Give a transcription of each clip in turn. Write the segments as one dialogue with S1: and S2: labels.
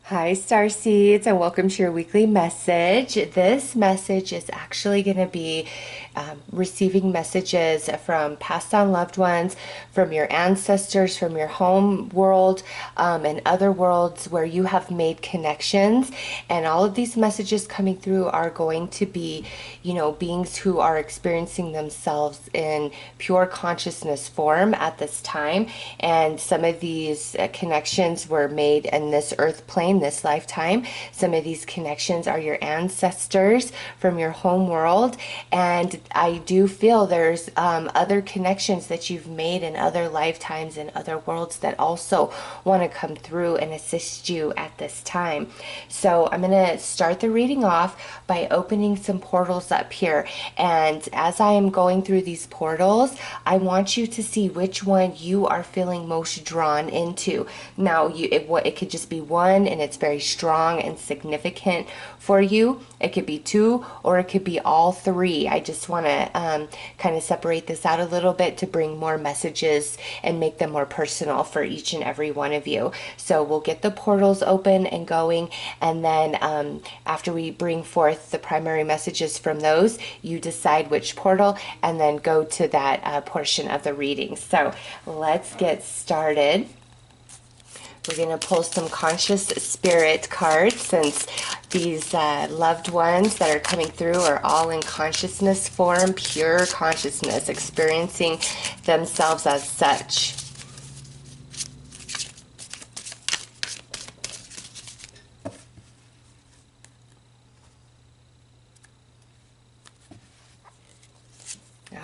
S1: Hi, Starseeds, and welcome to your weekly message. This message is actually going to be receiving messages from passed on loved ones, from your ancestors, from your home world, and other worlds where you have made connections. And all of these messages coming through are going to be, beings who are experiencing themselves in pure consciousness form at this time. And some of these connections were made in this earth plane, this lifetime. Some of these connections are your ancestors from your home world, and I do feel there's other connections that you've made in other lifetimes and other worlds that also want to come through and assist you at this time. So I'm going to start the reading off by opening some portals up here, and as I am going through these portals, I want you to see which one you are feeling most drawn into. Now, it could just be one and it's very strong and significant for you. It could be two, or it could be all three. I just want to kind of separate this out a little bit to bring more messages and make them more personal for each and every one of you. So we'll get the portals open and going, and then after we bring forth the primary messages from those, you decide which portal and then go to that portion of the reading. So let's get started. We're going to pull some conscious spirit cards, since these loved ones that are coming through are all in consciousness form, pure consciousness, experiencing themselves as such.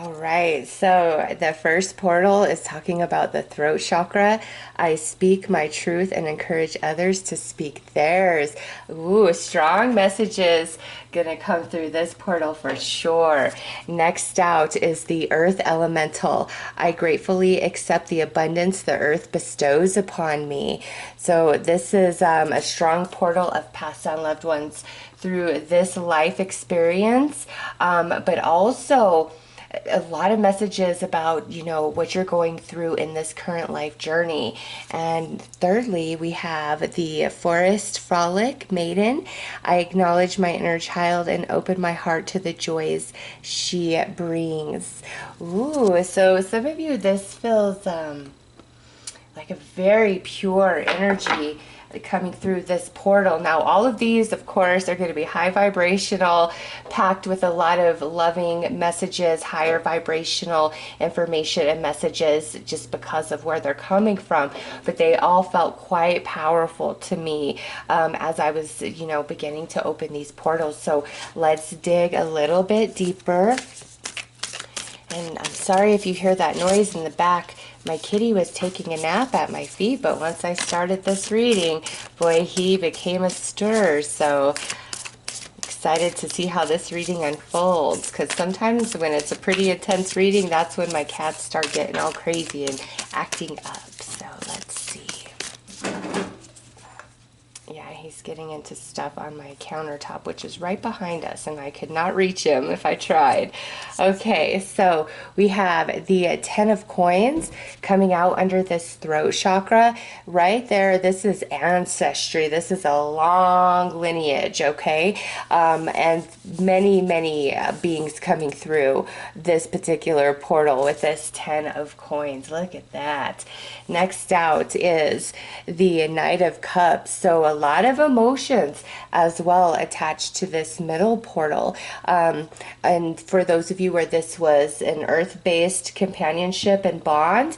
S1: All right, so the first portal is talking about the throat chakra. I speak my truth and encourage others to speak theirs. Ooh, strong messages gonna come through this portal for sure. Next out is the earth elemental. I gratefully accept the abundance the earth bestows upon me. So this is a strong portal of passed on loved ones through this life experience, but also a lot of messages about, what you're going through in this current life journey. And thirdly, we have the forest frolic maiden. I acknowledge my inner child and open my heart to the joys she brings. Ooh, so some of you, this feels like a very pure energy coming through this portal. Now, all of these, of course, are going to be high vibrational, packed with a lot of loving messages, higher vibrational information and messages, just because of where they're coming from. But they all felt quite powerful to me as I was, beginning to open these portals. So let's dig a little bit deeper. And I'm sorry if you hear that noise in the back. My kitty was taking a nap at my feet, but once I started this reading, boy, he became a stir. So excited to see how this reading unfolds, because sometimes when it's a pretty intense reading, that's when my cats start getting all crazy and acting up. So let's see. Yeah, he's getting into stuff on my countertop, which is right behind us, and I could not reach him if I tried. Okay, so we have the 10 of coins coming out under this throat chakra. Right there, this is ancestry. This is a long lineage, okay? And many beings coming through this particular portal with this 10 of coins. Look at that. Next out is the Knight of Cups. So a lot of emotions as well attached to this middle portal. And for those of you where this was an earth-based companionship and bond,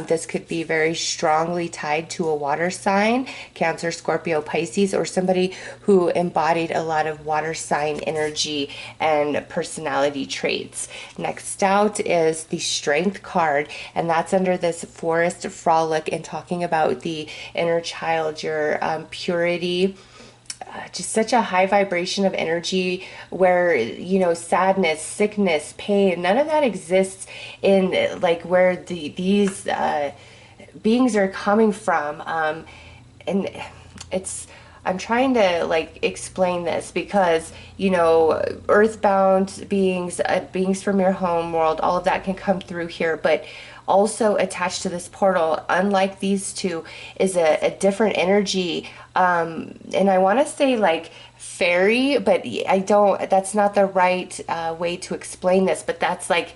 S1: this could be very strongly tied to a water sign, Cancer, Scorpio, Pisces, or somebody who embodied a lot of water sign energy and personality traits. Next out is the Strength card, and that's under this Forest Frolic and talking about the inner child, your purity, just such a high vibration of energy where, sadness, sickness, pain, none of that exists in like where these beings are coming from. And I'm trying to explain this because, earthbound beings, beings from your home world, all of that can come through here, but also attached to this portal, unlike these two, is a different energy And I want to say like fairy, but I don't, that's not the right way to explain this, but that's like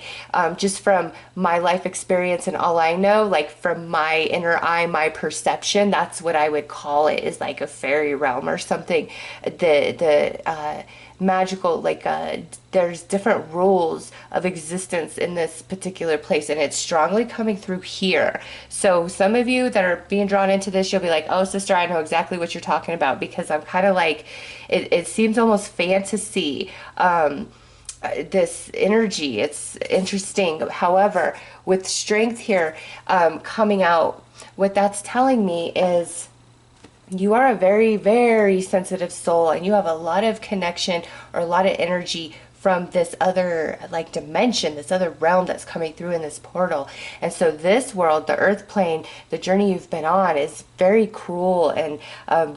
S1: just from my life experience and all I know, like from my inner eye, my perception, that's what I would call it, is like a fairy realm or something. The magical, like there's different rules of existence in this particular place, and it's strongly coming through here. So some of you that are being drawn into this, you'll be like, oh sister, I know exactly what you're talking about, because I'm kind of like, it seems almost fantasy, this energy. It's interesting. However, with strength here coming out, what that's telling me is you are a very, very sensitive soul, and you have a lot of connection or a lot of energy from this other like dimension, this other realm that's coming through in this portal. And so this world, the earth plane, the journey you've been on is very cruel and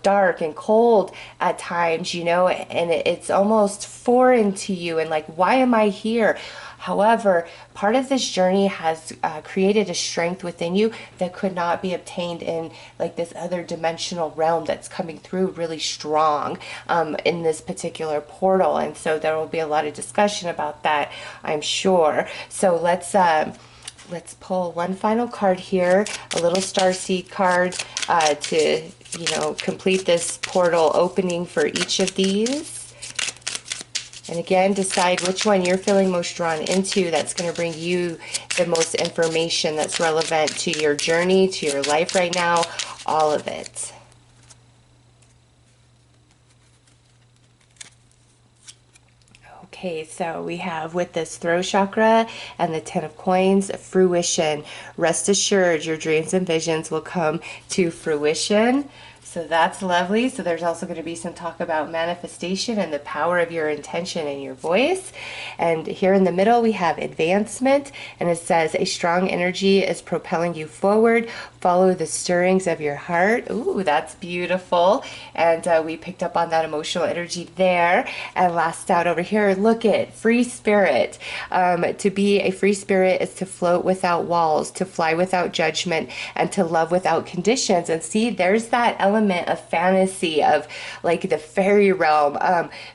S1: dark and cold at times, you know, and it's almost foreign to you, and like, why am I here? However, part of this journey has created a strength within you that could not be obtained in like this other dimensional realm that's coming through really strong in this particular portal. And so there will be a lot of discussion about that, I'm sure. So let's pull one final card here, a little starseed card to, you know, complete this portal opening for each of these. And again, decide which one you're feeling most drawn into. That's going to bring you the most information that's relevant to your journey, to your life right now, all of it. Okay, so we have with this throat chakra and the 10 of coins, fruition. Rest assured, your dreams and visions will come to fruition. So that's lovely. So there's also going to be some talk about manifestation and the power of your intention and your voice. And here in the middle, we have advancement. And it says, a strong energy is propelling you forward. Follow the stirrings of your heart. Ooh, that's beautiful. And we picked up on that emotional energy there. And last out over here, look at free spirit. To be a free spirit is to float without walls, to fly without judgment, and to love without conditions. And see, there's that element of fantasy, of like the fairy realm,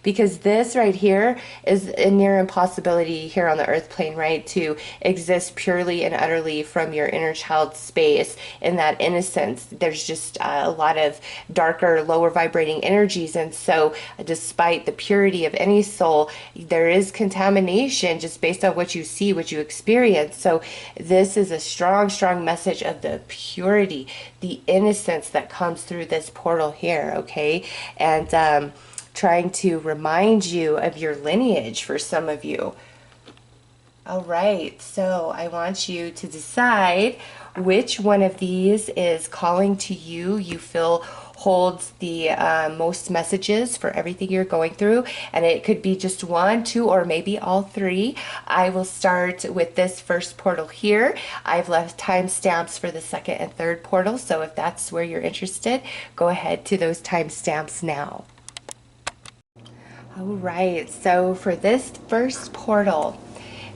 S1: because this right here is a near impossibility here on the earth plane, right? To exist purely and utterly from your inner child space in that innocence. There's just a lot of darker, lower vibrating energies, and so despite the purity of any soul, there is contamination just based on what you see, what you experience. So this is a strong, strong message of the purity, the innocence that comes through this portal here, okay? And trying to remind you of your lineage for some of you. All right, so I want you to decide which one of these is calling to you, you feel holds the most messages for everything you're going through. And it could be just one, two, or maybe all three. I will start with this first portal here. I've left timestamps for the second and third portal, so if that's where you're interested, go ahead to those timestamps now. All right, so for this first portal,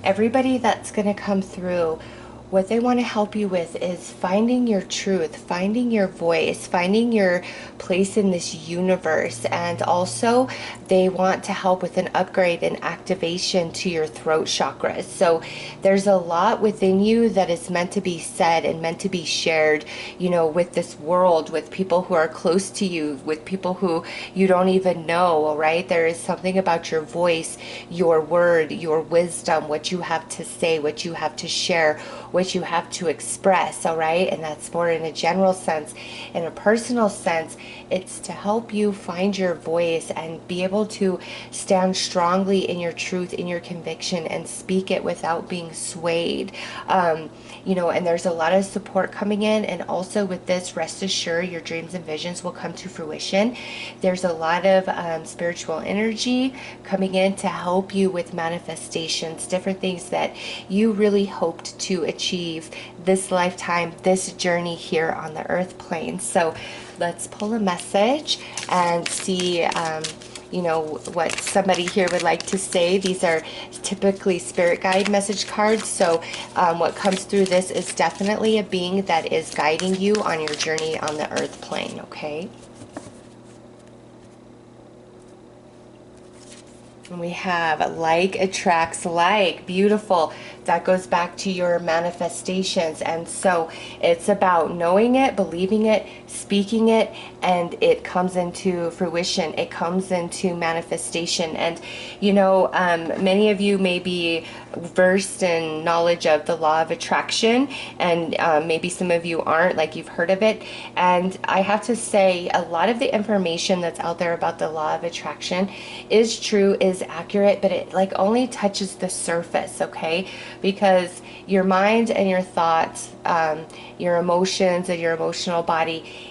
S1: everybody that's going to come through, what they want to help you with is finding your truth, finding your voice, finding your place in this universe. And also they want to help with an upgrade and activation to your throat chakra. So there's a lot within you that is meant to be said and meant to be shared, you know, with this world, with people who are close to you, with people who you don't even know, all right? There is something about your voice, your word, your wisdom, what you have to say, what you have to share, what you have to express, all right? And that's more in a general sense. In a personal sense, it's to help you find your voice and be able to stand strongly in your truth, in your conviction, and speak it without being swayed. You know, and there's a lot of support coming in. And also with this, rest assured, your dreams and visions will come to fruition. There's a lot of spiritual energy coming in to help you with manifestations, different things that you really hoped to achieve this lifetime, this journey here on the earth plane. So let's pull a message and see you know, what somebody here would like to say. These are typically spirit guide message cards. So what comes through this is definitely a being that is guiding you on your journey on the earth plane, okay? We have like attracts like. Beautiful. That goes back to your manifestations. And so it's about knowing it, believing it, speaking it, and it comes into fruition. It comes into manifestation. And many of you may be versed in knowledge of the law of attraction, and maybe some of you aren't, like you've heard of it. And I have to say, a lot of the information that's out there about the law of attraction is true, is accurate, but it like only touches the surface, okay? Because your mind and your thoughts, your emotions and your emotional body,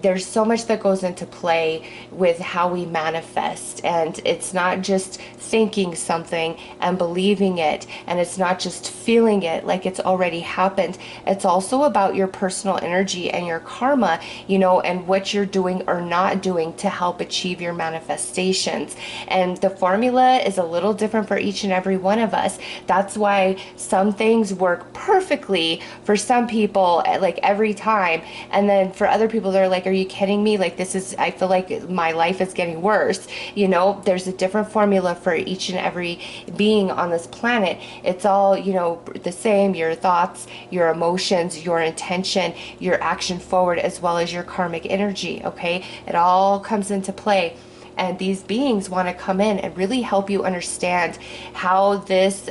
S1: there's so much that goes into play with how we manifest. And it's not just thinking something and believing it, and it's not just feeling it like it's already happened. It's also about your personal energy and your karma, and what you're doing or not doing to help achieve your manifestations. And the formula is a little different for each and every one of us. That's why some things work perfectly for some people, like every time, and then for other people they're like, are you kidding me? Like, I feel like my life is getting worse. There's a different formula for each and every being on this planet. It's all, the same. Your thoughts, your emotions, your intention, your action forward, as well as your karmic energy, okay? It all comes into play. And these beings want to come in and really help you understand how this,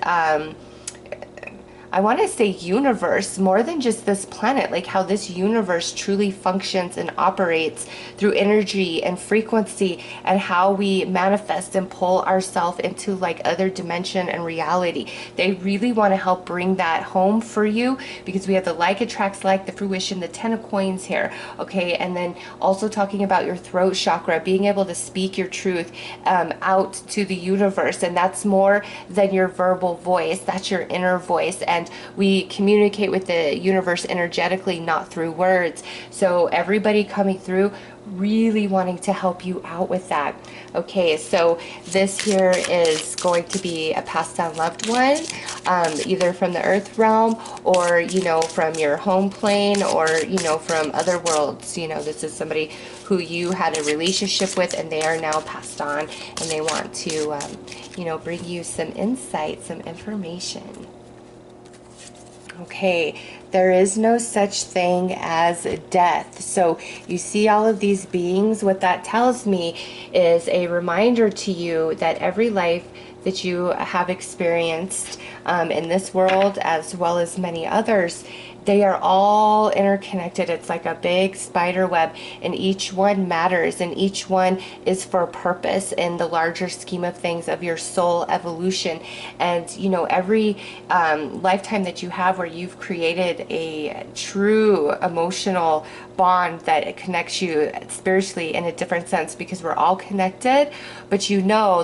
S1: I want to say universe, more than just this planet, like how this universe truly functions and operates through energy and frequency, and how we manifest and pull ourselves into like other dimension and reality. They really want to help bring that home for you, because we have the like attracts like, the fruition, the 10 of coins here, okay? And then also talking about your throat chakra, being able to speak your truth out to the universe. And that's more than your verbal voice, that's your inner voice. And we communicate with the universe energetically, not through words. So everybody coming through really wanting to help you out with that. Okay, so this here is going to be a passed down loved one, either from the earth realm, or from your home plane, or from other worlds. This is somebody who you had a relationship with, and they are now passed on, and they want to bring you some insight, some information. Okay, there is no such thing as death. So you see all of these beings, what that tells me is a reminder to you that every life that you have experienced in this world, as well as many others, they are all interconnected. It's like a big spider web, and each one matters, and each one is for a purpose in the larger scheme of things of your soul evolution. And every lifetime that you have where you've created a true emotional bond that it connects you spiritually in a different sense, because we're all connected, but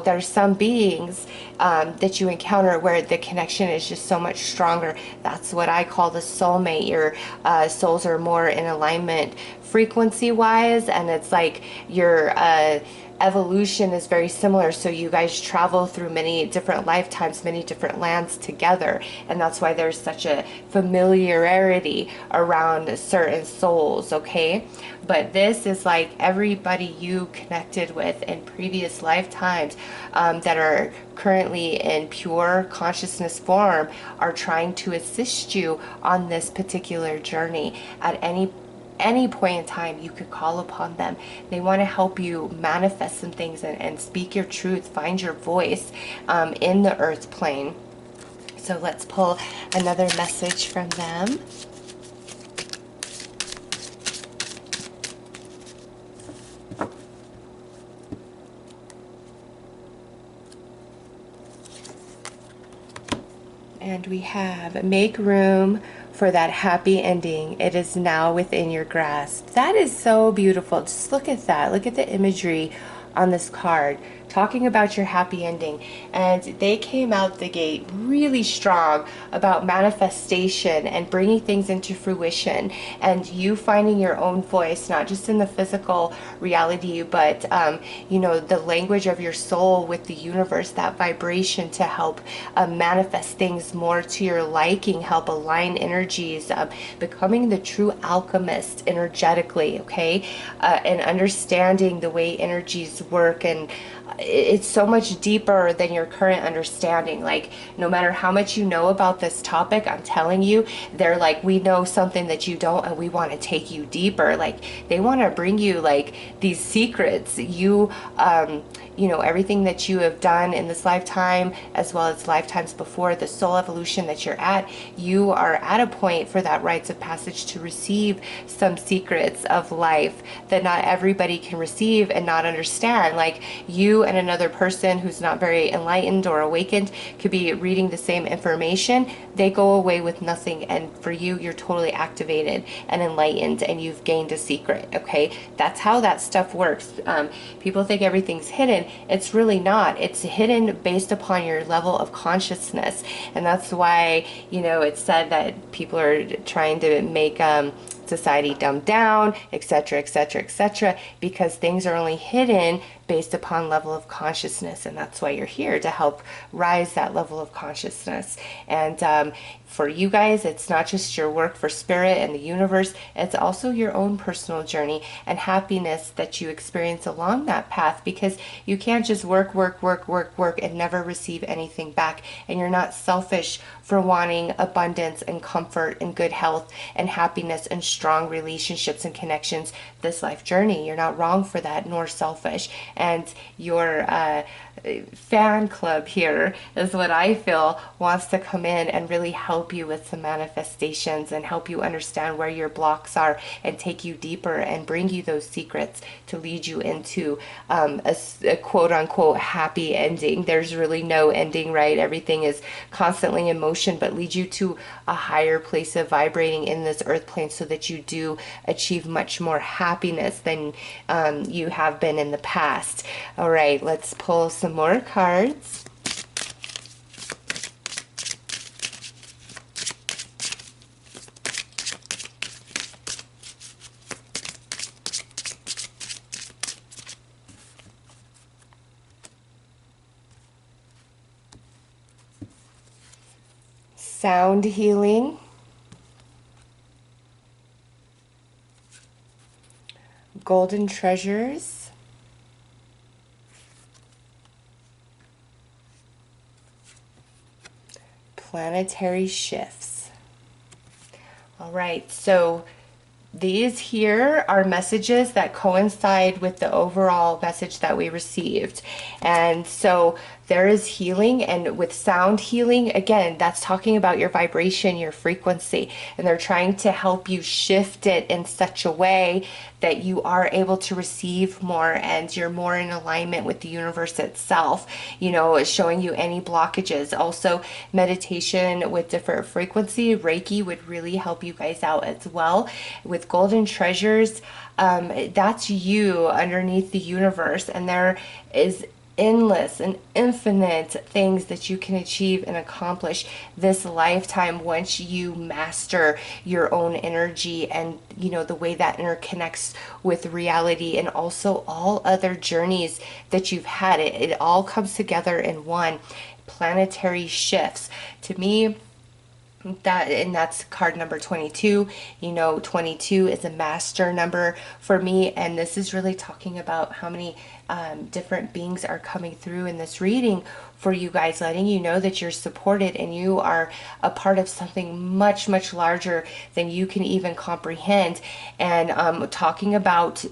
S1: there's some beings that you encounter where the connection is just so much stronger. That's what I call the soulmate. Your souls are more in alignment frequency wise, and it's like your evolution is very similar. So you guys travel through many different lifetimes, many different lands together, and that's why there's such a familiarity around certain souls, okay? But this is like everybody you connected with in previous lifetimes that are currently in pure consciousness form are trying to assist you on this particular journey. At any point in time, you could call upon them. They want to help you manifest some things and speak your truth, find your voice in the earth plane. So let's pull another message from them. And we have, make room for that happy ending. It is now within your grasp. That is so beautiful. Just look at that. Look at the imagery on this card, talking about your happy ending. And they came out the gate really strong about manifestation and bringing things into fruition, and you finding your own voice, not just in the physical reality, but the language of your soul with the universe, that vibration to help manifest things more to your liking, help align energies, becoming the true alchemist energetically, okay? And understanding the way energies messages work, and it's so much deeper than your current understanding. Like, no matter how much you know about this topic, I'm telling you, they're like, we know something that you don't, and we want to take you deeper. Like, they want to bring you like these secrets. You know, everything that you have done in this lifetime, as well as lifetimes before, the soul evolution that you're at, you are at a point for that rites of passage to receive some secrets of life that not everybody can receive and not understand. Like, you and another person who's not very enlightened or awakened could be reading the same information. They go away with nothing, and for you, you're totally activated and enlightened, and you've gained a secret. Okay, that's how that stuff works. People think everything's hidden. It's really not. It's hidden based upon your level of consciousness, and that's why, you know, it's said that people are trying to make society dumbed down, etc., etc., etc., because things are only hidden based upon level of consciousness, and that's why you're here, to help rise that level of consciousness. And for you guys, it's not just your work for spirit and the universe, it's also your own personal journey and happiness that you experience along that path, because you can't just work, work, work, work, work and never receive anything back. And you're not selfish for wanting abundance and comfort and good health and happiness and strong relationships and connections this life journey. You're not wrong for that, nor selfish. And your fan club here is what I feel wants to come in and really help you with some manifestations and help you understand where your blocks are and take you deeper and bring you those secrets to lead you into a quote-unquote happy ending. There's really no ending, right? Everything is constantly in motion, but lead you to a higher place of vibrating in this earth plane so that you do achieve much more happiness than you have been in the past. All right, let's pull some more cards. Sound healing. Golden treasures. Planetary shifts. All right, so these here are messages that coincide with the overall message that we received. And so there is healing, and with sound healing, again, that's talking about your vibration, your frequency, and they're trying to help you shift it in such a way that you are able to receive more and you're more in alignment with the universe itself, you know, showing you any blockages. Also, meditation with different frequency, Reiki would really help you guys out as well. With golden treasures, that's you underneath the universe, and there is endless and infinite things that you can achieve and accomplish this lifetime once you master your own energy and, you know, the way that interconnects with reality, and also all other journeys that you've had. It all comes together in one. Planetary shifts, to me, that's card number 22. You know, 22 is a master number for me, and this is really talking about how many different beings are coming through in this reading for you guys, letting you know that you're supported and you are a part of something much, much larger than you can even comprehend. And talking about,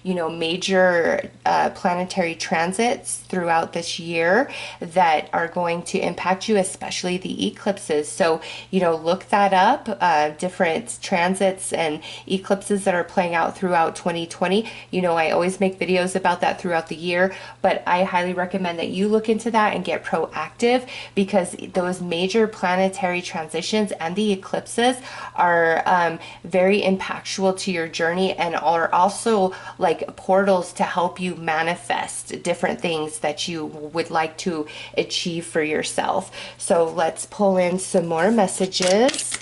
S1: you know, major planetary transits throughout this year that are going to impact you, especially the eclipses. So, you know, look that up, different transits and eclipses that are playing out throughout 2020. You know, I always make videos about that throughout the year, but I highly recommend that you look into that and get proactive, because those major planetary transitions and the eclipses are very impactful to your journey, and are also like portals to help you manifest different things that you would like to achieve for yourself. So let's pull in some more messages.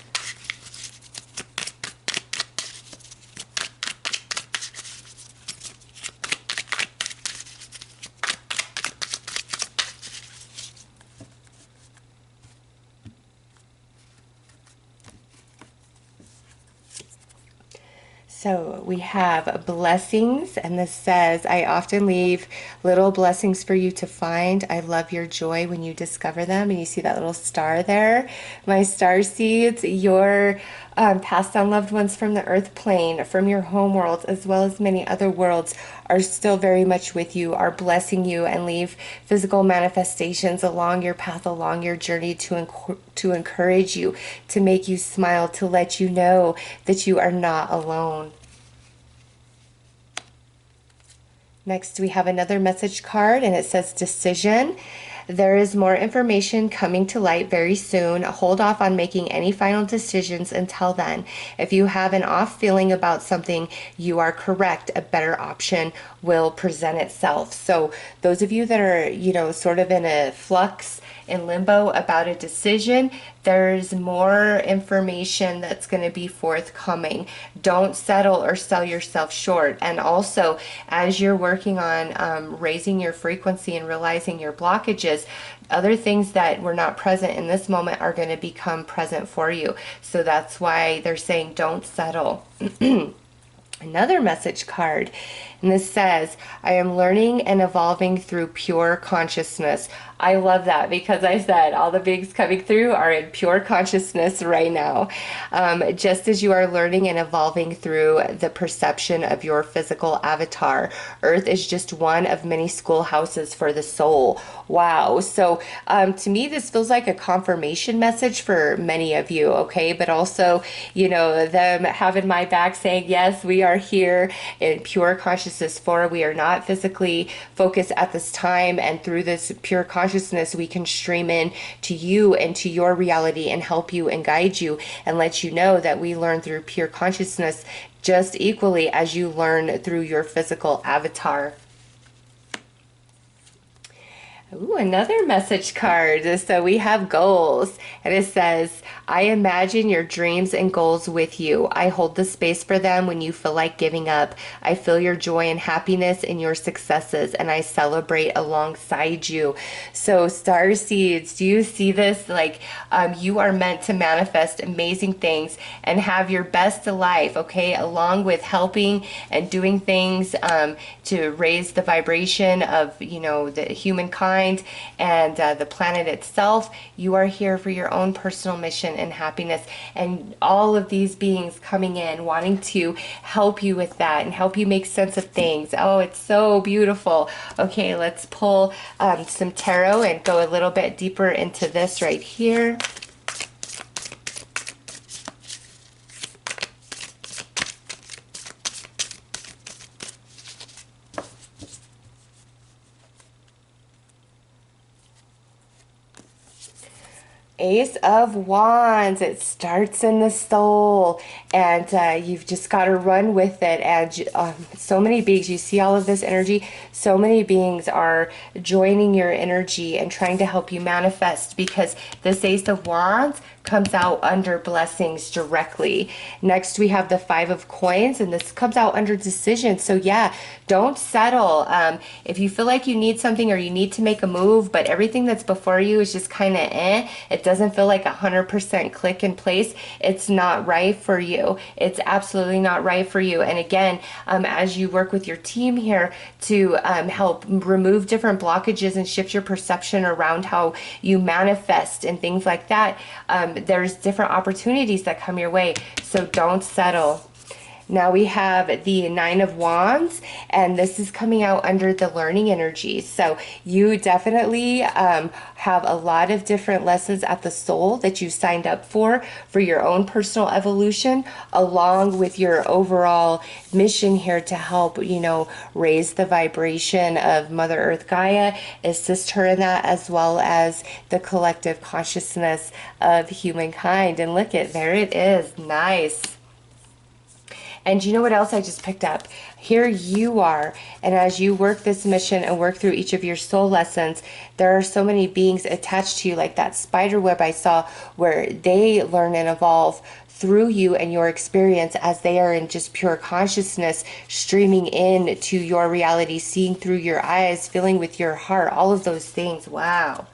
S1: So we have blessings, and this says, I often leave little blessings for you to find. I love your joy when you discover them. And you see that little star there? My star seeds, your passed on loved ones from the earth plane, from your home worlds, as well as many other worlds, are still very much with you, are blessing you, and leave physical manifestations along your path, along your journey to encourage you, to make you smile, to let you know that you are not alone. Next, we have another message card, and it says decision. There is more information coming to light very soon. Hold off on making any final decisions until then. If you have an off feeling about something, you are correct. A better option will present itself. So those of you that are, sort of in a flux, in limbo about a decision, there's more information that's going to be forthcoming. Don't settle or sell yourself short. And also, as you're working on raising your frequency and realizing your blockages, other things that were not present in this moment are going to become present for you. So that's why they're saying don't settle. Another message card, and this says, I am learning and evolving through pure consciousness. I love that, because I said all the beings coming through are in pure consciousness right now. Just as you are learning and evolving through the perception of your physical avatar. Earth is just one of many schoolhouses for the soul. Wow. So to me, this feels like a confirmation message for many of you, okay? But also, them having my back saying, yes, we are here in pure consciousness we are not physically focused at this time, and through this pure consciousness we can stream in to you and to your reality and help you and guide you and let you know that we learn through pure consciousness just equally as you learn through your physical avatar. Ooh, another message card. So we have goals, and it says, I imagine your dreams and goals with you. I hold the space for them when you feel like giving up. I feel your joy and happiness in your successes, and I celebrate alongside you. So star seeds, do you see this? Like you are meant to manifest amazing things and have your best life, okay? Along with helping and doing things to raise the vibration of, the humankind and the planet itself. You are here for your own personal mission and happiness, and all of these beings coming in wanting to help you with that and help you make sense of things. Oh, it's so beautiful. Okay, let's pull some tarot and go a little bit deeper into this right here. Ace of Wands, it starts in the soul, and you've just got to run with it. And so many beings, you see all of this energy, so many beings are joining your energy and trying to help you manifest, because this Ace of Wands comes out under blessings directly. Next, we have the Five of Coins, and this comes out under decision. So yeah, don't settle. If you feel like you need something or you need to make a move, but everything that's before you is just kind of it doesn't feel like 100% click in place, it's not right for you. It's absolutely not right for you. And again, as you work with your team here to help remove different blockages and shift your perception around how you manifest and things like that, there's different opportunities that come your way. So don't settle. Now we have the Nine of Wands, and this is coming out under the learning energy. So you definitely have a lot of different lessons at the soul that you signed up for your own personal evolution, along with your overall mission here to help, raise the vibration of Mother Earth Gaia, assist her in that, as well as the collective consciousness of humankind. And look at, there it is. Nice. And you know what else I just picked up? Here you are, and as you work this mission and work through each of your soul lessons, there are so many beings attached to you, like that spider web I saw, where they learn and evolve through you and your experience as they are in just pure consciousness, streaming in to your reality, seeing through your eyes, feeling with your heart, all of those things. Wow.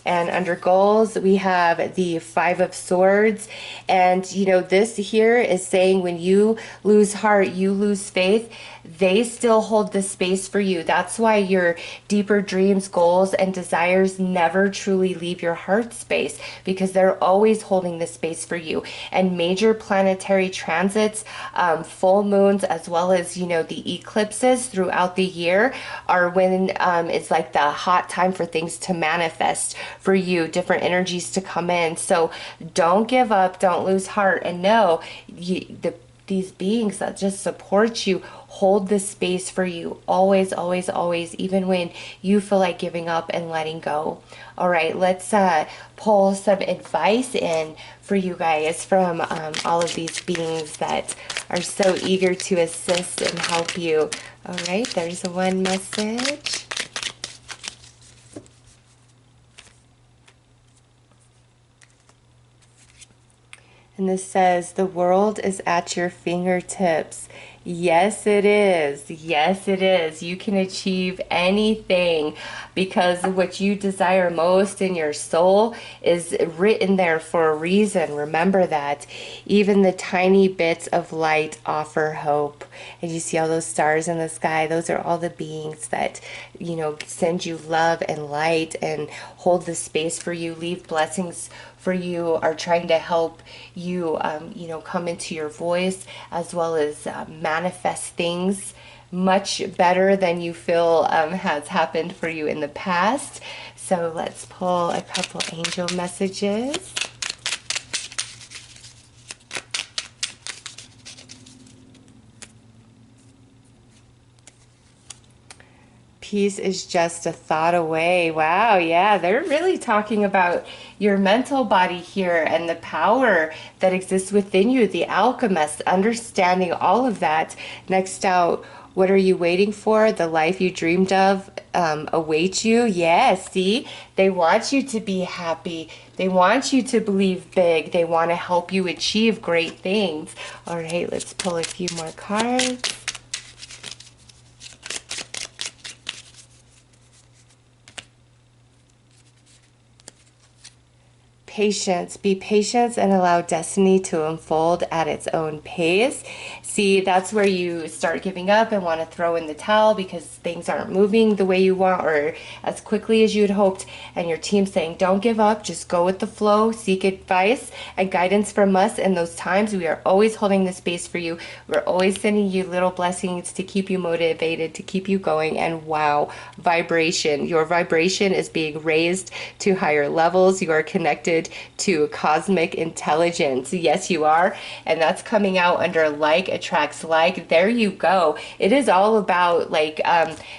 S1: And under goals, we have the Five of Swords. And, you know, this here is saying when you lose heart, you lose faith, they still hold the space for you. That's why your deeper dreams, goals, and desires never truly leave your heart space, because they're always holding the space for you. And major planetary transits, full moons, as well as, you know, the eclipses throughout the year are when it's like the hot time for things to manifest for you, different energies to come in. So don't give up, don't lose heart, and know these beings that just support you hold the space for you always, always, always, even when you feel like giving up and letting go. All right, let's pull some advice in for you guys from all of these beings that are so eager to assist and help you. All right, there's one message. And this says, the world is at your fingertips. Yes, it is. Yes, it is. You can achieve anything because what you desire most in your soul is written there for a reason. Remember that. Even the tiny bits of light offer hope. And you see all those stars in the sky? Those are all the beings that, you know, send you love and light and hold the space for you, leave blessings for you, are trying to help you, you know, come into your voice, as well as manifest things much better than you feel has happened for you in the past. So let's pull a couple angel messages. Peace is just a thought away. Wow, yeah, they're really talking about your mental body here and the power that exists within you, the alchemist, understanding all of that. Next out, what are you waiting for? The life you dreamed of awaits you. Yeah, see, they want you to be happy. They want you to believe big. They want to help you achieve great things. All right, let's pull a few more cards. Patience. Be patient and allow destiny to unfold at its own pace. See, that's where you start giving up and want to throw in the towel because things aren't moving the way you want or as quickly as you'd hoped. And your team's saying, don't give up, just go with the flow, seek advice and guidance from us in those times. We are always holding the space for you. We're always sending you little blessings to keep you motivated, to keep you going. And wow, vibration. Your vibration is being raised to higher levels. You are connected to cosmic intelligence. Yes, you are. And that's coming out under like attracts like. There you go. It is all about like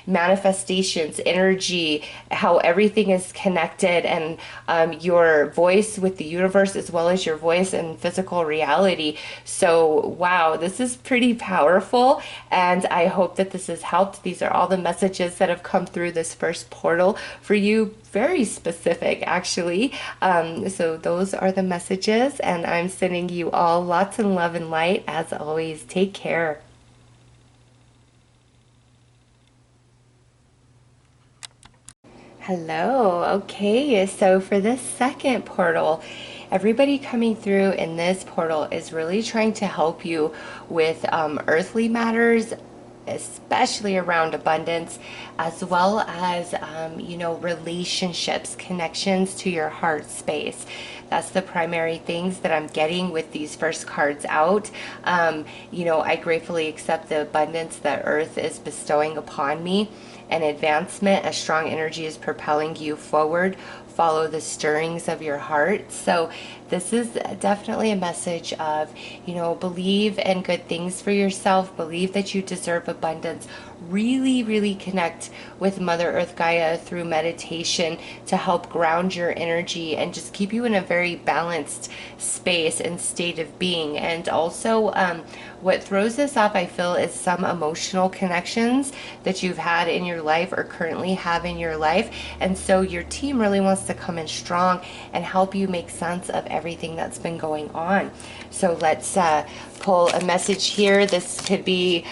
S1: manifestations, energy, how everything is connected, and your voice with the universe as well as your voice in physical reality. So wow, this is pretty powerful, and I hope that this has helped. These are all the messages that have come through this first portal for you. Very specific, actually. So those are the messages, and I'm sending you all lots of love and light. As always, take care. Hello. Okay, so for this second portal, everybody coming through in this portal is really trying to help you with earthly matters, especially around abundance, as well as you know, relationships, connections to your heart space. That's the primary things that I'm getting with these first cards out. You know, I gratefully accept the abundance that Earth is bestowing upon me, and advancement. A strong energy is propelling you forward. Follow the stirrings of your heart. So this is definitely a message of, you know, believe in good things for yourself, believe that you deserve abundance, really, really connect with Mother Earth Gaia through meditation to help ground your energy and just keep you in a very balanced space and state of being. And also what throws this up, I feel, is some emotional connections that you've had in your life or currently have in your life. And so your team really wants wants to come in strong and help you make sense of everything that's been going on. So let's pull a message here. This could be,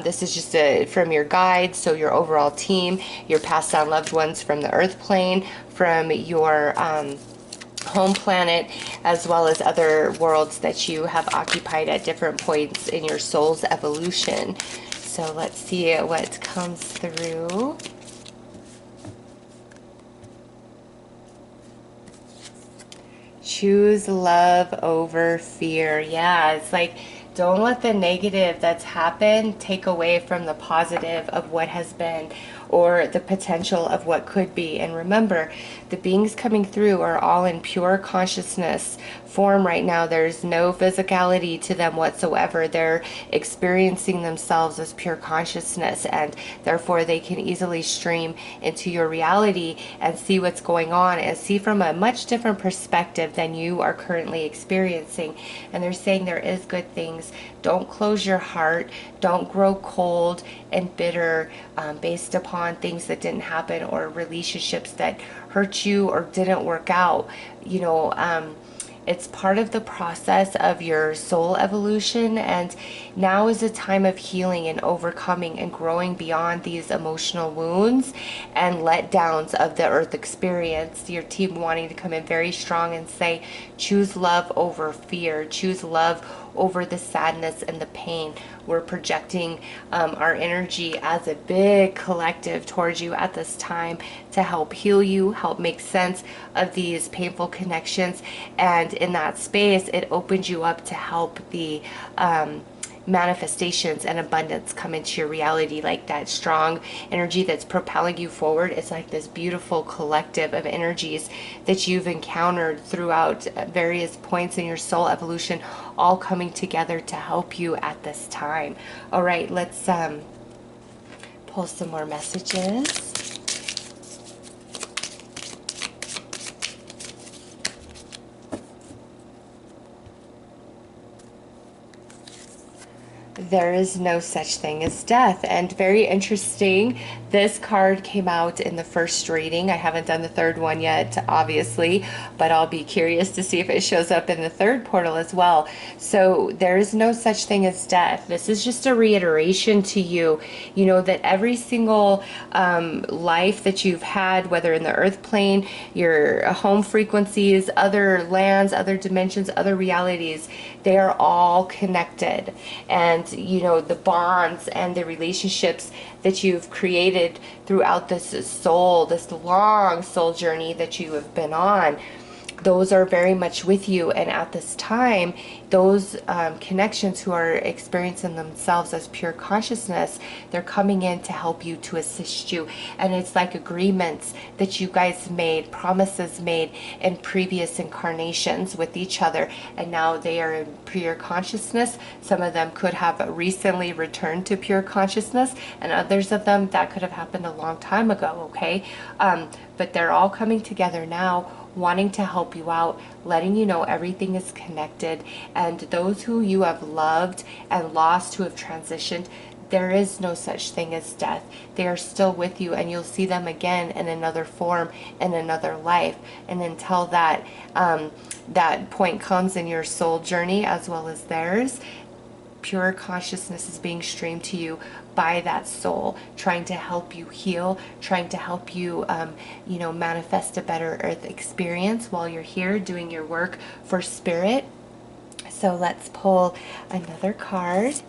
S1: this is just from your guides, so your overall team, your passed down loved ones from the earth plane, from your home planet, as well as other worlds that you have occupied at different points in your soul's evolution. So let's see what comes through. Choose love over fear. Yeah, it's like, don't let the negative that's happened take away from the positive of what has been, or the potential of what could be. And remember, the beings coming through are all in pure consciousness form right now. There's no physicality to them whatsoever. They're experiencing themselves as pure consciousness, and therefore they can easily stream into your reality and see what's going on and see from a much different perspective than you are currently experiencing. And they're saying there is good things. Don't close your heart. Don't grow cold and bitter based upon things that didn't happen, or relationships that hurt you or didn't work out. You know, it's part of the process of your soul evolution, and now is a time of healing and overcoming and growing beyond these emotional wounds and letdowns of the earth experience. Your team wanting to come in very strong and say, choose love over fear, choose love over the sadness and the pain. We're projecting our energy as a big collective towards you at this time to help heal you, help make sense of these painful connections. And in that space, it opens you up to help the manifestations and abundance come into your reality. Like that strong energy that's propelling you forward, it's like this beautiful collective of energies that you've encountered throughout various points in your soul evolution, all coming together to help you at this time. All right, let's pull some more messages. There is no such thing as death. And very interesting, this card came out in the first reading. I haven't done the third one yet, obviously, but I'll be curious to see if it shows up in the third portal as well. So there is no such thing as death. This is just a reiteration to you, you know, that every single life that you've had, whether in the earth plane, your home frequencies, other lands, other dimensions, other realities, they are all connected. And you know, the bonds and the relationships that you've created throughout this soul, this long soul journey that you have been on, those are very much with you. And at this time, those connections who are experiencing themselves as pure consciousness, they're coming in to help you, to assist you. And it's like agreements that you guys made, promises made in previous incarnations with each other, and now they are in pure consciousness. Some of them could have recently returned to pure consciousness, and others of them that could have happened a long time ago, okay? But they're all coming together now, wanting to help you out, letting you know everything is connected. And those who you have loved and lost, who have transitioned, there is no such thing as death. They are still with you, and you'll see them again in another form, in another life. And until that that point comes in your soul journey as well as theirs, pure consciousness is being streamed to you by that soul, trying to help you heal, trying to help you, you know, manifest a better earth experience while you're here doing your work for spirit. So let's pull another card.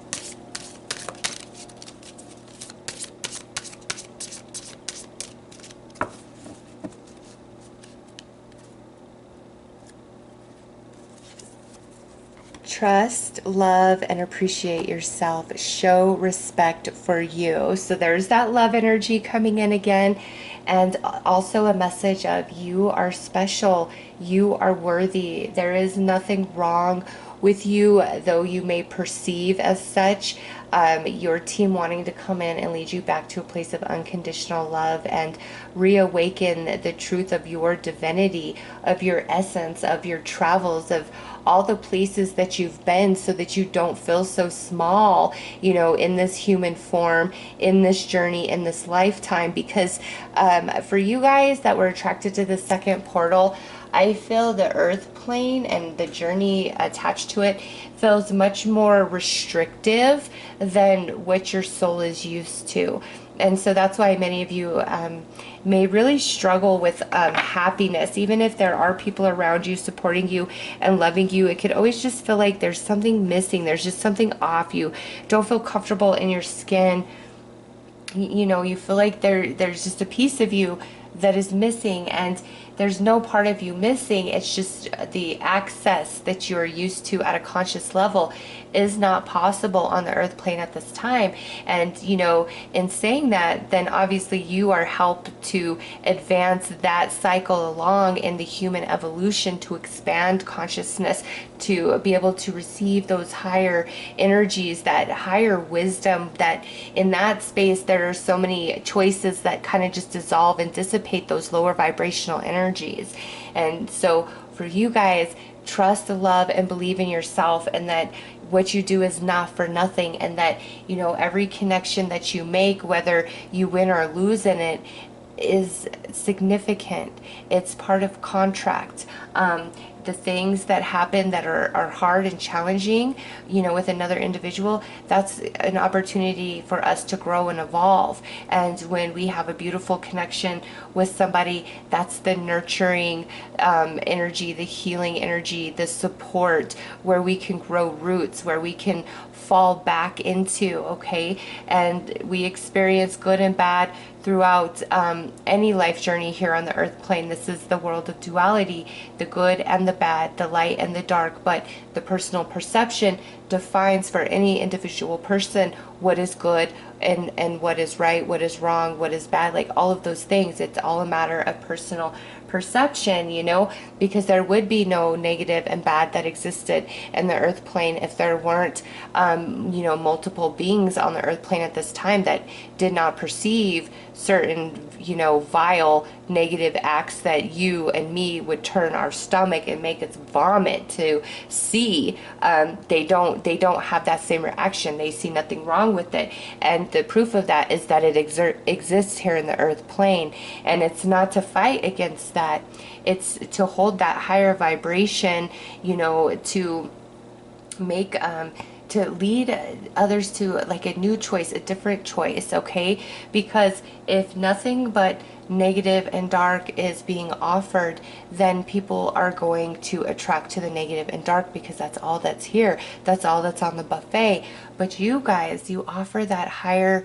S1: Trust, love, and appreciate yourself. Show respect for you. So there's that love energy coming in again. And also a message of you are special. You are worthy. There is nothing wrong with you, though you may perceive as such. your team wanting to come in and lead you back to a place of unconditional love and reawaken the truth of your divinity, of your essence, of your travels, of all the places that you've been, so that you don't feel so small, you know, in this human form, in this journey, in this lifetime. Because for you guys that were attracted to the second portal, I feel the earth plane and the journey attached to it feels much more restrictive than what your soul is used to. And so that's why many of you may really struggle with happiness. Even if there are people around you supporting you and loving you, it could always just feel like there's something missing. There's just something off. You don't feel comfortable in your skin. You know, you feel like there's just a piece of you that is missing, and there's no part of you missing. It's just the access that you're used to at a conscious level is not possible on the earth plane at this time. And you know, in saying that, then obviously you are helped to advance that cycle along in the human evolution, to expand consciousness, to be able to receive those higher energies, that higher wisdom. That in that space there are so many choices that kind of just dissolve and dissipate those lower vibrational energies. And so for you guys, trust, love, and believe in yourself, and that what you do is not for nothing, and that, you know, every connection that you make, whether you win or lose in it, is significant. It's part of contract. The things that happen that are hard and challenging, you know, with another individual, that's an opportunity for us to grow and evolve. And when we have a beautiful connection with somebody, that's the nurturing energy, the healing energy, the support, where we can grow roots, where we can fall back into, okay? And we experience good and bad throughout any life journey here on the earth plane. This is the world of duality, the good and the bad, the light and the dark. But the personal perception defines for any individual person what is good and what is right, what is wrong, what is bad, like all of those things. It's all a matter of personal perception, you know, because there would be no negative and bad that existed in the earth plane if there weren't you know, multiple beings on the earth plane at this time that did not perceive certain, you know, vile negative acts that you and me would turn our stomach and make us vomit to see. They don't have that same reaction. They see nothing wrong with it. And the proof of that is that it exists here in the earth plane. And it's not to fight against that. It's to hold that higher vibration, you know, to make to lead others to like a new choice, a different choice, okay? Because if nothing but negative and dark is being offered, then people are going to attract to the negative and dark, because that's all that's here. That's all that's on the buffet. But you guys, you offer that higher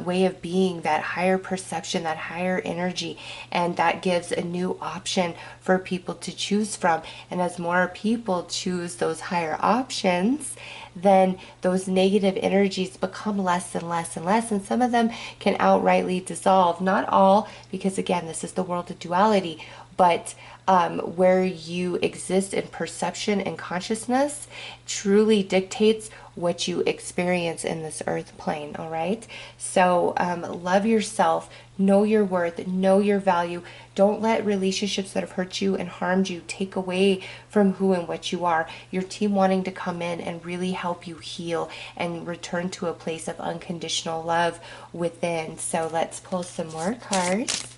S1: way of being, that higher perception, that higher energy, and that gives a new option for people to choose from. And as more people choose those higher options, then those negative energies become less and less and less, and some of them can outrightly dissolve. Not all, because again, this is the world of duality, but where you exist in perception and consciousness truly dictates what you experience in this earth plane. All right, so love yourself, know your worth, know your value. Don't let relationships that have hurt you and harmed you take away from who and what you are. Your team wanting to come in and really help you heal and return to a place of unconditional love within. So let's pull some more cards.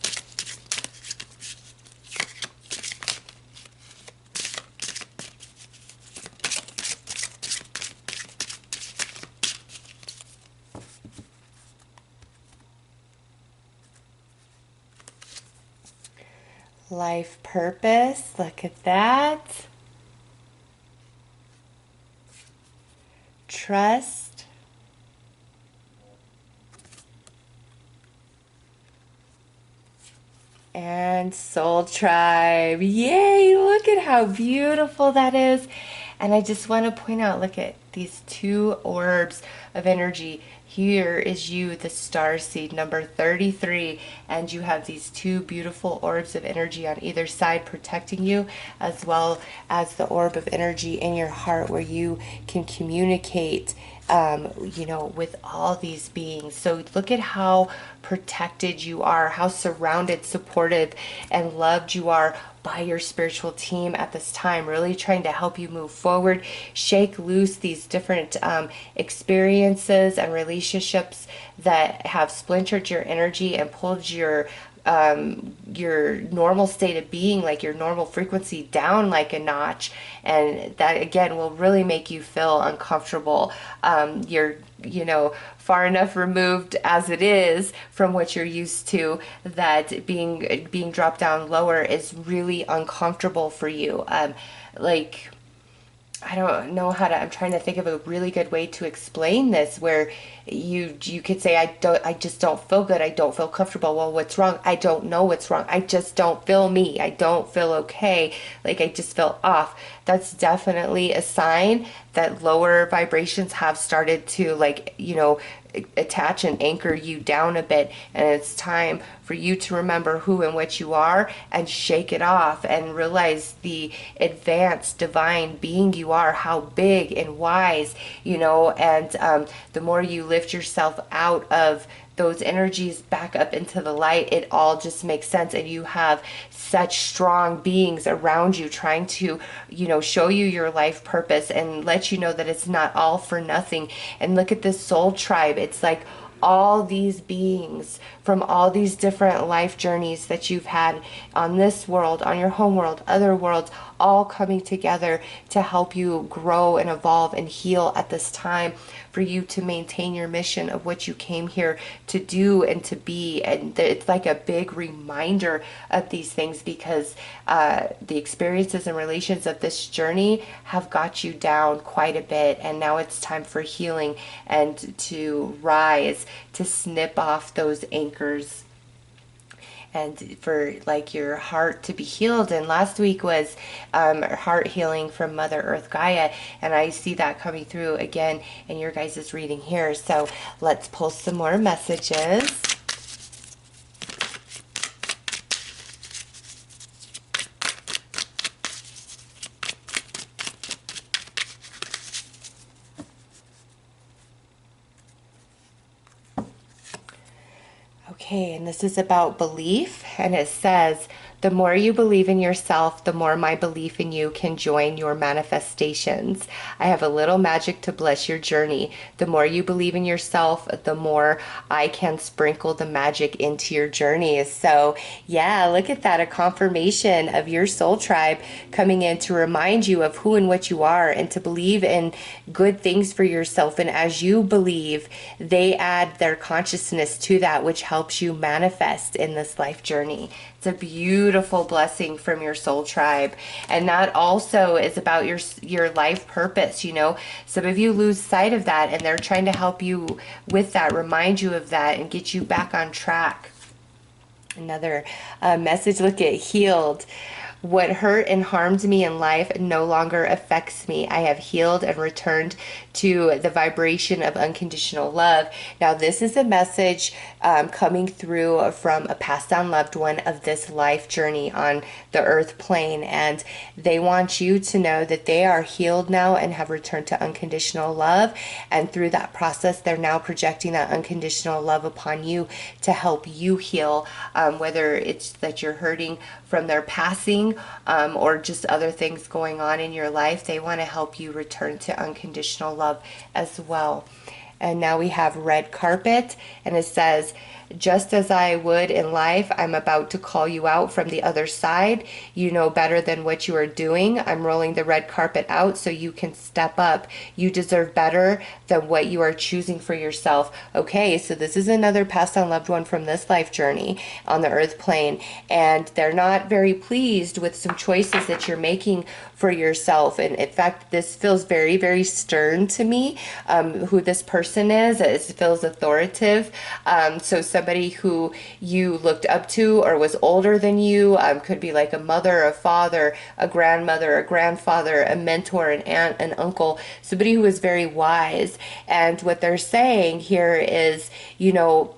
S1: Life purpose, look at that. Trust. And soul tribe. Yay, look at how beautiful that is. And I just want to point out, look at these two orbs of energy. Here is you, the star seed number 33, and you have these two beautiful orbs of energy on either side protecting you, as well as the orb of energy in your heart where you can communicate you know, with all these beings. So look at how protected you are, how surrounded, supportive, and loved you are by your spiritual team at this time, really trying to help you move forward, shake loose these different experiences and relationships that have splintered your energy and pulled your normal state of being, like your normal frequency, down like a notch. And that again will really make you feel uncomfortable. You're, you know, far enough removed as it is from what you're used to, that being dropped down lower is really uncomfortable for you. Like, I don't know how to, I'm trying to think of a really good way to explain this, where you could say, I just don't feel good. I don't feel comfortable. Well, what's wrong? I don't know what's wrong. I just don't feel me. I don't feel okay. Like, I just feel off. That's definitely a sign that lower vibrations have started to, like, you know, attach and anchor you down a bit, and it's time for you to remember who and what you are and shake it off and realize the advanced divine being you are, how big and wise, you know. And the more you lift yourself out of those energies back up into the light, it all just makes sense. And you have such strong beings around you trying to, you know, show you your life purpose and let you know that it's not all for nothing. And look at this soul tribe. It's like all these beings from all these different life journeys that you've had on this world, on your home world, other worlds, all coming together to help you grow and evolve and heal at this time, for you to maintain your mission of what you came here to do and to be. And it's like a big reminder of these things, because the experiences and relations of this journey have got you down quite a bit, and now it's time for healing and to rise, to snip off those anchors, and for like your heart to be healed. And last week was heart healing from Mother Earth Gaia, and I see that coming through again in your guys' reading here. So let's pull some more messages. Okay, and this is about belief, and it says, the more you believe in yourself, the more my belief in you can join your manifestations. I have a little magic to bless your journey. The more you believe in yourself, the more I can sprinkle the magic into your journey. So yeah, look at that, a confirmation of your soul tribe coming in to remind you of who and what you are, and to believe in good things for yourself. And as you believe, they add their consciousness to that, which helps you manifest in this life journey. It's a beautiful blessing from your soul tribe. And that also is about your life purpose. You know, some of you lose sight of that, and they're trying to help you with that, remind you of that, and get you back on track. Another message, look at healed. What hurt and harmed me in life no longer affects me. I have healed and returned to the vibration of unconditional love. Now, this is a message coming through from a passed down loved one of this life journey on the earth plane. And they want you to know that they are healed now and have returned to unconditional love. And through that process, they're now projecting that unconditional love upon you to help you heal, whether it's that you're hurting from their passing or just other things going on in your life. They want to help you return to unconditional love as well. And now we have red carpet, and it says, just as I would in life, I'm about to call you out from the other side. You know better than what you are doing. I'm rolling the red carpet out so you can step up. You deserve better than what you are choosing for yourself. Okay, so this is another passed on loved one from this life journey on the earth plane, and they're not very pleased with some choices that you're making for yourself. And in fact, this feels very, very stern to me, who this person is. It feels authoritative. So somebody who you looked up to or was older than you, could be like a mother, a father, a grandmother, a grandfather, a mentor, an aunt, an uncle, somebody who is very wise. And what they're saying here is, you know,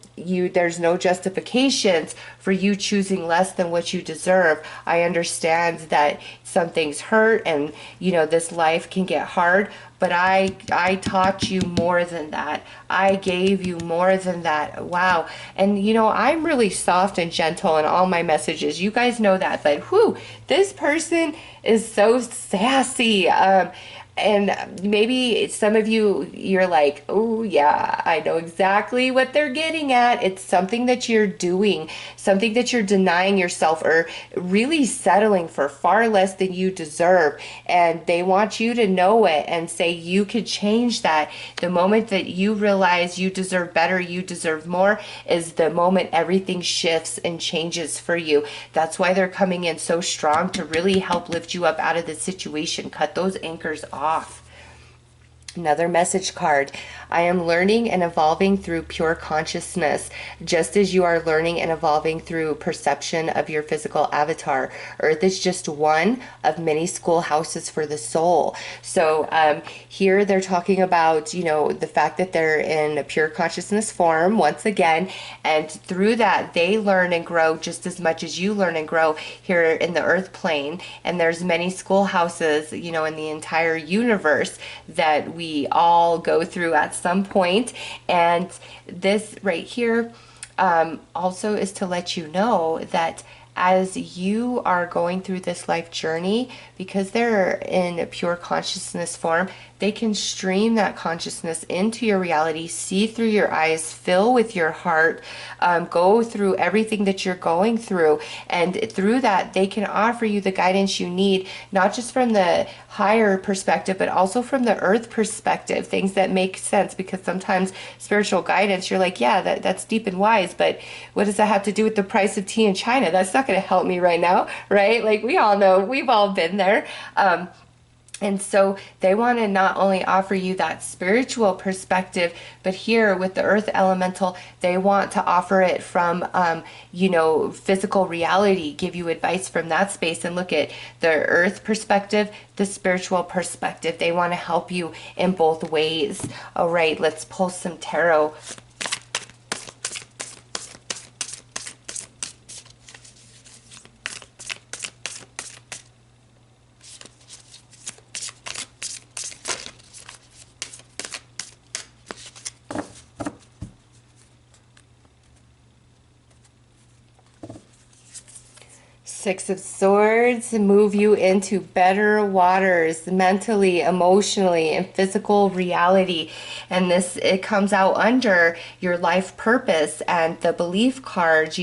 S1: there's no justifications for you choosing less than what you deserve. I understand that some things hurt, and this life can get hard, but I taught you more than that. I gave you more than that. Wow. And I'm really soft and gentle in all my messages. You guys know that, but whew, this person is so sassy. And maybe some of you're like, oh yeah, I know exactly what they're getting at. It's something that you're doing, something that you're denying yourself, or really settling for far less than you deserve. And they want you to know it and say you could change that. The moment that you realize you deserve better, you deserve more, is the moment everything shifts and changes for you. That's why they're coming in so strong, to really help lift you up out of this situation, cut those anchors off. Another message card. I am learning and evolving through pure consciousness, just as you are learning and evolving through perception of your physical avatar. Earth is just one of many schoolhouses for the soul. So here they're talking about, the fact that they're in a pure consciousness form once again, and through that they learn and grow just as much as you learn and grow here in the earth plane. And there's many schoolhouses, in the entire universe that we all go through at some point. And this right here also is to let you know that as you are going through this life journey, because they're in a pure consciousness form, they can stream that consciousness into your reality, see through your eyes, fill with your heart, go through everything that you're going through. And through that, they can offer you the guidance you need, not just from the higher perspective, but also from the earth perspective, things that make sense. Because sometimes spiritual guidance, you're like, yeah, that's deep and wise, but what does that have to do with the price of tea in China? That's not going to help me right now, right? Like, we all know, we've all been there. And so they want to not only offer you that spiritual perspective, but here with the earth elemental, they want to offer it from, physical reality, give you advice from that space, and look at the earth perspective, the spiritual perspective. They want to help you in both ways. All right, let's pull some tarot. Six of Swords, move you into better waters mentally, emotionally, and physical reality. And this, it comes out under your life purpose and the belief cards,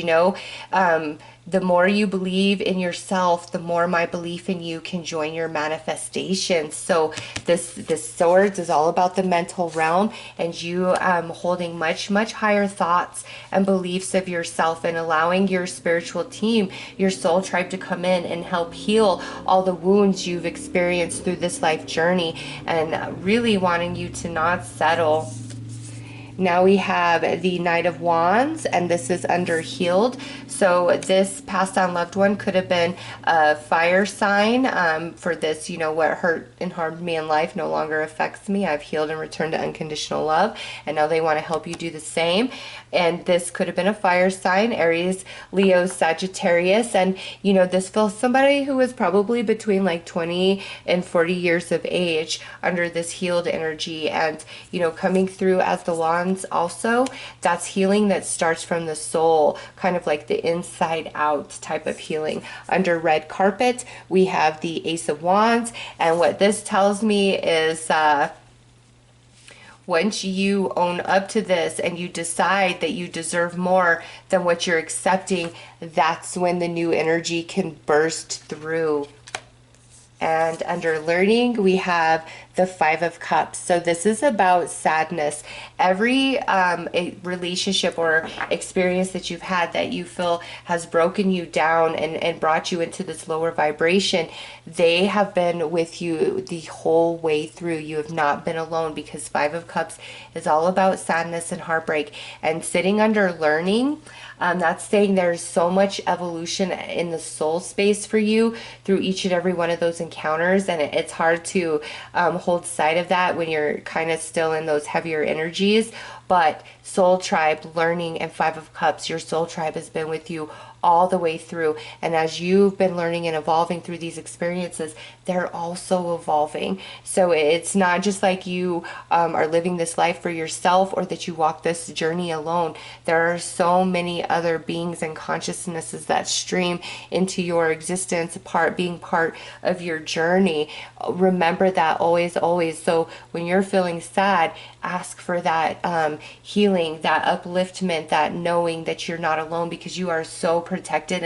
S1: the more you believe in yourself, the more my belief in you can join your manifestation. So this swords is all about the mental realm, and you holding much, much higher thoughts and beliefs of yourself, and allowing your spiritual team, your soul tribe, to come in and help heal all the wounds you've experienced through this life journey, and really wanting you to not settle. Now we have the Knight of Wands, and this is under healed. So this passed on loved one could have been a fire sign for this, what hurt and harmed me in life no longer affects me. I've healed and returned to unconditional love, and now they want to help you do the same. And this could have been a fire sign, Aries, Leo, Sagittarius. And, this feels somebody who was probably between like 20 and 40 years of age under this healed energy. And, coming through as the Wands also, that's healing that starts from the soul, kind of like the inside out type of healing. Under red carpet, we have the Ace of Wands. And what this tells me is, once you own up to this and you decide that you deserve more than what you're accepting, that's when the new energy can burst through. And under learning, we have the Five of Cups. So this is about sadness. Every a relationship or experience that you've had that you feel has broken you down and brought you into this lower vibration, they have been with you the whole way through. You have not been alone, because Five of Cups is all about sadness and heartbreak. And sitting under learning, that's saying there's so much evolution in the soul space for you through each and every one of those encounters, and it's hard to hold sight of that when you're kind of still in those heavier energies. But soul tribe, learning, and Five of Cups, your soul tribe has been with you all the way through. And as you've been learning and evolving through these experiences, they're also evolving. So it's not just like you are living this life for yourself, or that you walk this journey alone. There are so many other beings and consciousnesses that stream into your existence, being part of your journey. Remember that always, always. So when you're feeling sad, ask for that healing, that upliftment, that knowing that you're not alone, because you are so protected.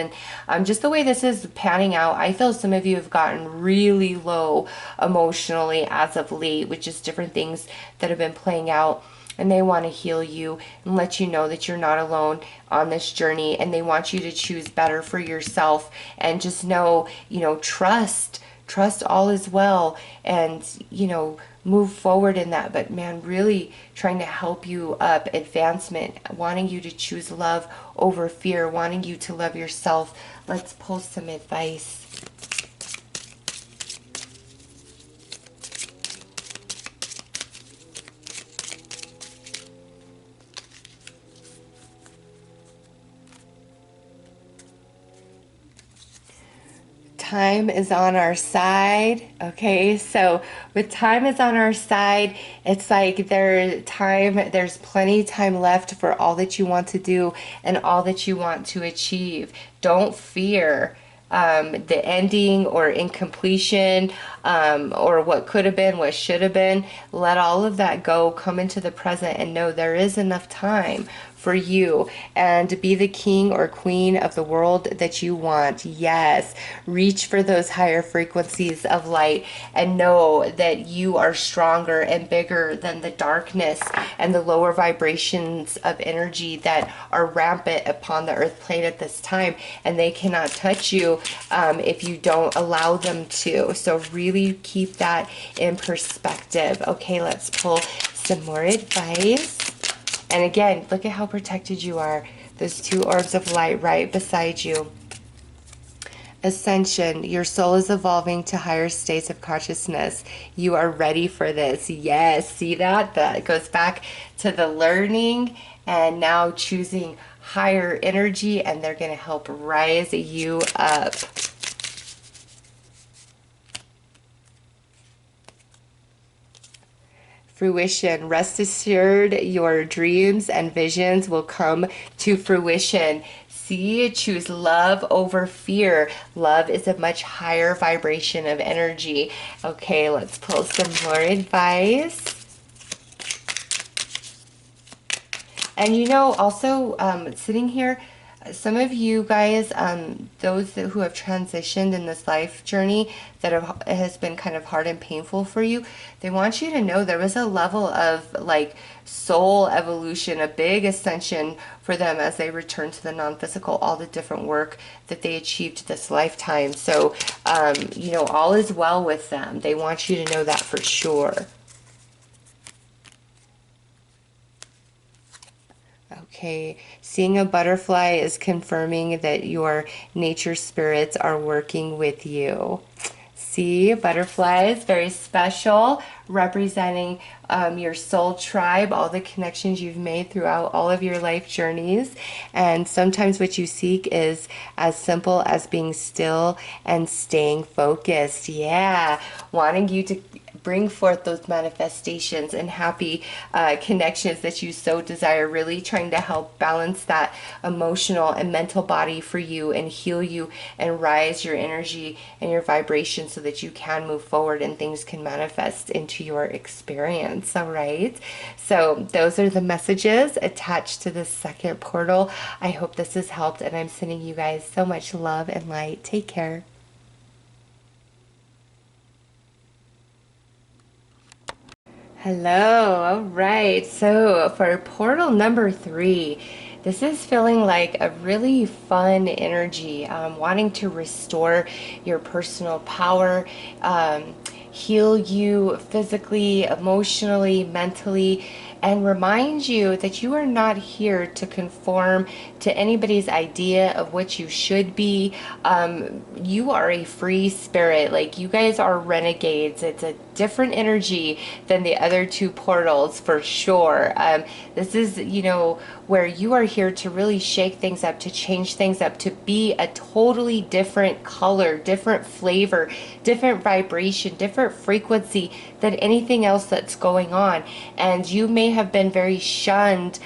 S1: And just the way this is panning out, I feel some of you have gotten really low emotionally as of late, with just different things that have been playing out. And they want to heal you and let you know that you're not alone on this journey. And they want you to choose better for yourself. And just know, trust all is well. And, move forward in that. But man, really trying to help you up, advancement, wanting you to choose love over fear, wanting you to love yourself. Let's pull some advice. Time is on our side. Okay, so with time is on our side, it's like there's plenty of time left for all that you want to do and all that you want to achieve. Don't fear the ending or incompletion, or what could have been, what should have been. Let all of that go. Come into the present and know there is enough time for you, and be the king or queen of the world that you want. Yes, reach for those higher frequencies of light, and know that you are stronger and bigger than the darkness and the lower vibrations of energy that are rampant upon the earth plane at this time, and they cannot touch you if you don't allow them to. So really keep that in perspective. Okay, let's pull some more advice. And again, look at how protected you are. Those two orbs of light right beside you. Ascension. Your soul is evolving to higher states of consciousness. You are ready for this. Yes, see that? That goes back to the learning and now choosing higher energy, and they're going to help rise you up. Fruition. Rest assured, your dreams and visions will come to fruition. See, choose love over fear. Love is a much higher vibration of energy. Okay, let's pull some more advice. And also sitting here, some of you guys, those who have transitioned in this life journey that has been kind of hard and painful for you, they want you to know there was a level of like soul evolution, a big ascension for them as they return to the non-physical, all the different work that they achieved this lifetime. So, all is well with them. They want you to know that for sure. Okay, seeing a butterfly is confirming that your nature spirits are working with you. See, butterflies, very special, representing your soul tribe, all the connections you've made throughout all of your life journeys. And sometimes what you seek is as simple as being still and staying focused. Yeah, wanting you to bring forth those manifestations and happy connections that you so desire, really trying to help balance that emotional and mental body for you and heal you and rise your energy and your vibration so that you can move forward and things can manifest into your experience. All right, so those are the messages attached to this second portal. I hope this has helped, and I'm sending you guys so much love and light. Take care. Hello. All right. So for portal number 3, this is feeling like a really fun energy, wanting to restore your personal power, heal you physically, emotionally, mentally, and remind you that you are not here to conform to anybody's idea of what you should be. You are a free spirit. Like, you guys are renegades. It's a different energy than the other two portals for sure. This is, where you are here to really shake things up, to change things up, to be a totally different color, different flavor, different vibration, different frequency than anything else that's going on. And you may have been very shunned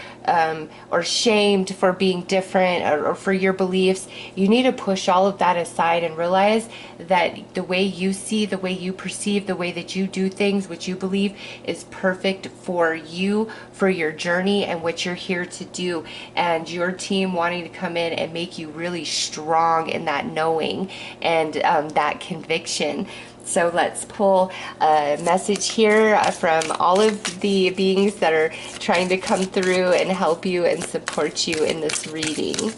S1: or shamed for being different, or for your beliefs. You need to push all of that aside and realize that the way you see, the way you perceive, the way that you do things, what you believe is perfect for you, for your journey, and what you're here to do. And your team wanting to come in and make you really strong in that knowing and that conviction. So let's pull a message here from all of the beings that are trying to come through and help you and support you in this reading.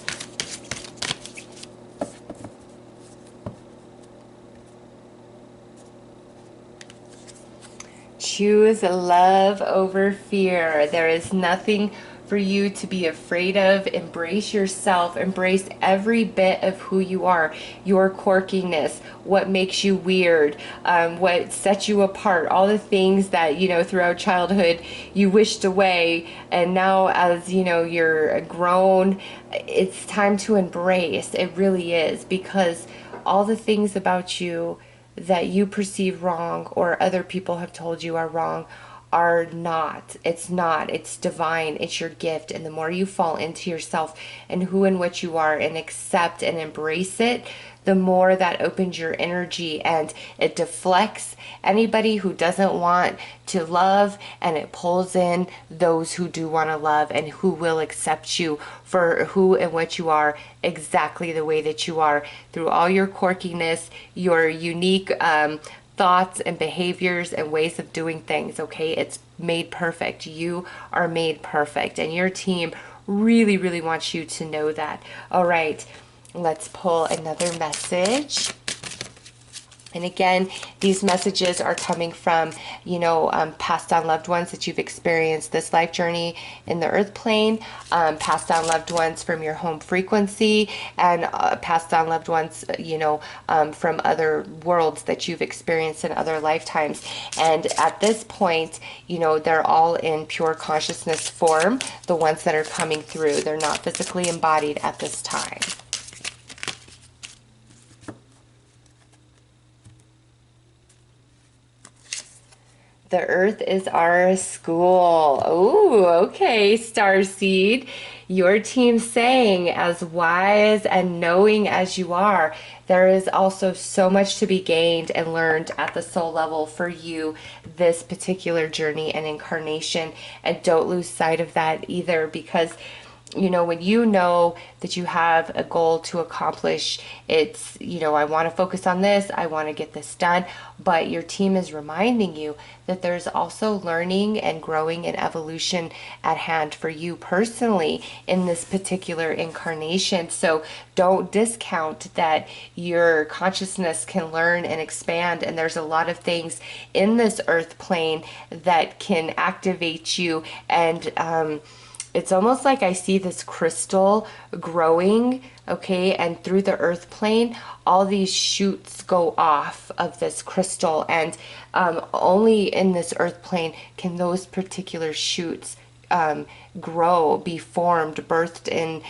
S1: Choose love over fear. There is nothing for you to be afraid of. Embrace yourself. Embrace every bit of who you are. Your quirkiness, what makes you weird, what sets you apart, all the things that, throughout childhood you wished away. And now as, you're grown, it's time to embrace. It really is, because all the things about you that you perceive wrong or other people have told you are wrong are not. It's not. It's divine. It's your gift. And the more you fall into yourself and who and what you are and accept and embrace it, the more that opens your energy and it deflects anybody who doesn't want to love, and it pulls in those who do want to love and who will accept you for who and what you are, exactly the way that you are, through all your quirkiness, your unique thoughts and behaviors and ways of doing things. Okay, it's made perfect. You are made perfect, and your team really, really wants you to know that. All right, let's pull another message. And again, these messages are coming from, passed on loved ones that you've experienced this life journey in the earth plane, passed on loved ones from your home frequency, and passed on loved ones, from other worlds that you've experienced in other lifetimes. And at this point, they're all in pure consciousness form, the ones that are coming through. They're not physically embodied at this time. The earth is our school. Oh, okay, Starseed. Your team saying, as wise and knowing as you are, there is also so much to be gained and learned at the soul level for you this particular journey and incarnation. And don't lose sight of that either, because when you know that you have a goal to accomplish, it's, I want to focus on this, I want to get this done, but your team is reminding you that there's also learning and growing and evolution at hand for you personally in this particular incarnation. So don't discount that your consciousness can learn and expand, and there's a lot of things in this earth plane that can activate you. And it's almost like I see this crystal growing, okay, and through the earth plane, all these shoots go off of this crystal, and only in this earth plane can those particular shoots grow, be formed, birthed in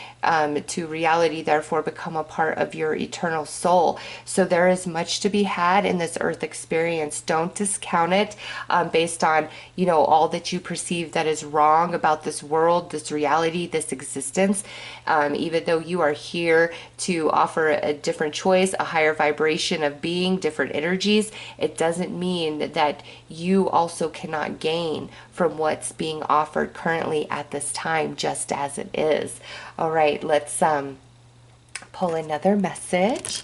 S1: to reality, therefore become a part of your eternal soul. So there is much to be had in this earth experience. Don't discount it based on all that you perceive that is wrong about this world, this reality, this existence. Even though you are here to offer a different choice, a higher vibration of being, different energies, it doesn't mean that you also cannot gain from what's being offered currently at this time, just as it is. All right, let's pull another message.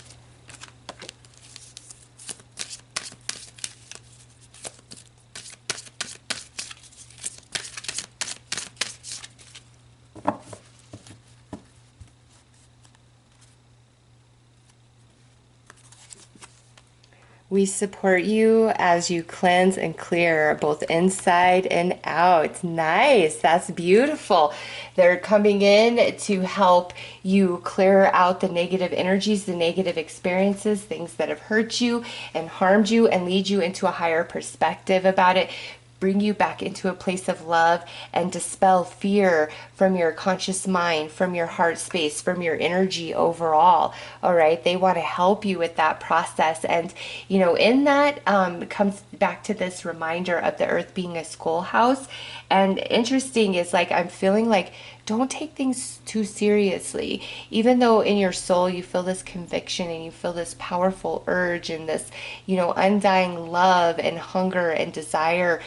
S1: We support you as you cleanse and clear both inside and out. Nice. That's beautiful. They're coming in to help you clear out the negative energies, the negative experiences, things that have hurt you and harmed you, and lead you into a higher perspective about it. Bring you back into a place of love and dispel fear from your conscious mind, from your heart space, from your energy overall. All right. They want to help you with that process. And, you know, in that comes back to this reminder of the earth being a schoolhouse. And interesting is like, I'm feeling like, don't take things too seriously. Even though in your soul you feel this conviction and you feel this powerful urge and this, you know, undying love and hunger and desire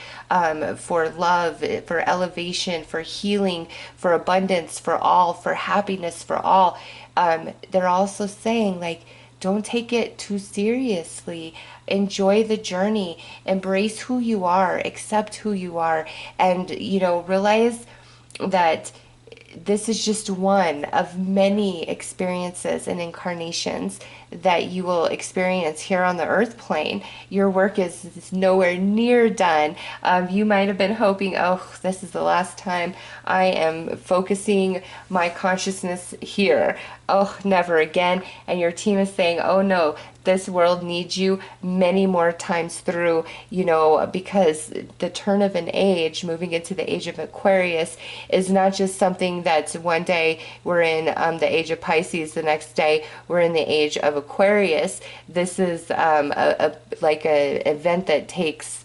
S1: for love, for elevation, for healing, for abundance, for all, for happiness, for all. They're also saying, like, don't take it too seriously. Enjoy the journey, embrace who you are, accept who you are, and, you know, realize that this is just one of many experiences and incarnations that you will experience here on the earth plane. Your work is nowhere near done. You might have been hoping, oh, this is the last time I am focusing my consciousness here. Oh, never again. And your team is saying, oh no, this world needs you many more times through, you know, because the turn of an age, moving into the age of Aquarius, is not just something that's one day we're in the age of Pisces, the next day we're in the age of Aquarius. This is like a event that takes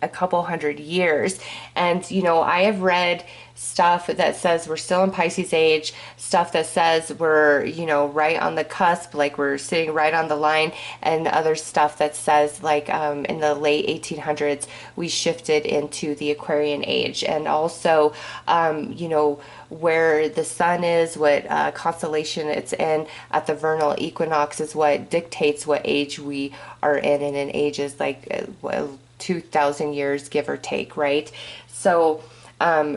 S1: a couple hundred years. And, you know, I have read stuff that says we're still in Pisces age, stuff that says we're, you know, right on the cusp, like we're sitting right on the line, and other stuff that says like in the late 1800s we shifted into the Aquarian age. And also, you know, where the sun is, what constellation it's in at the vernal equinox is what dictates what age we are in, and an age is like 2,000 years, give or take, right? So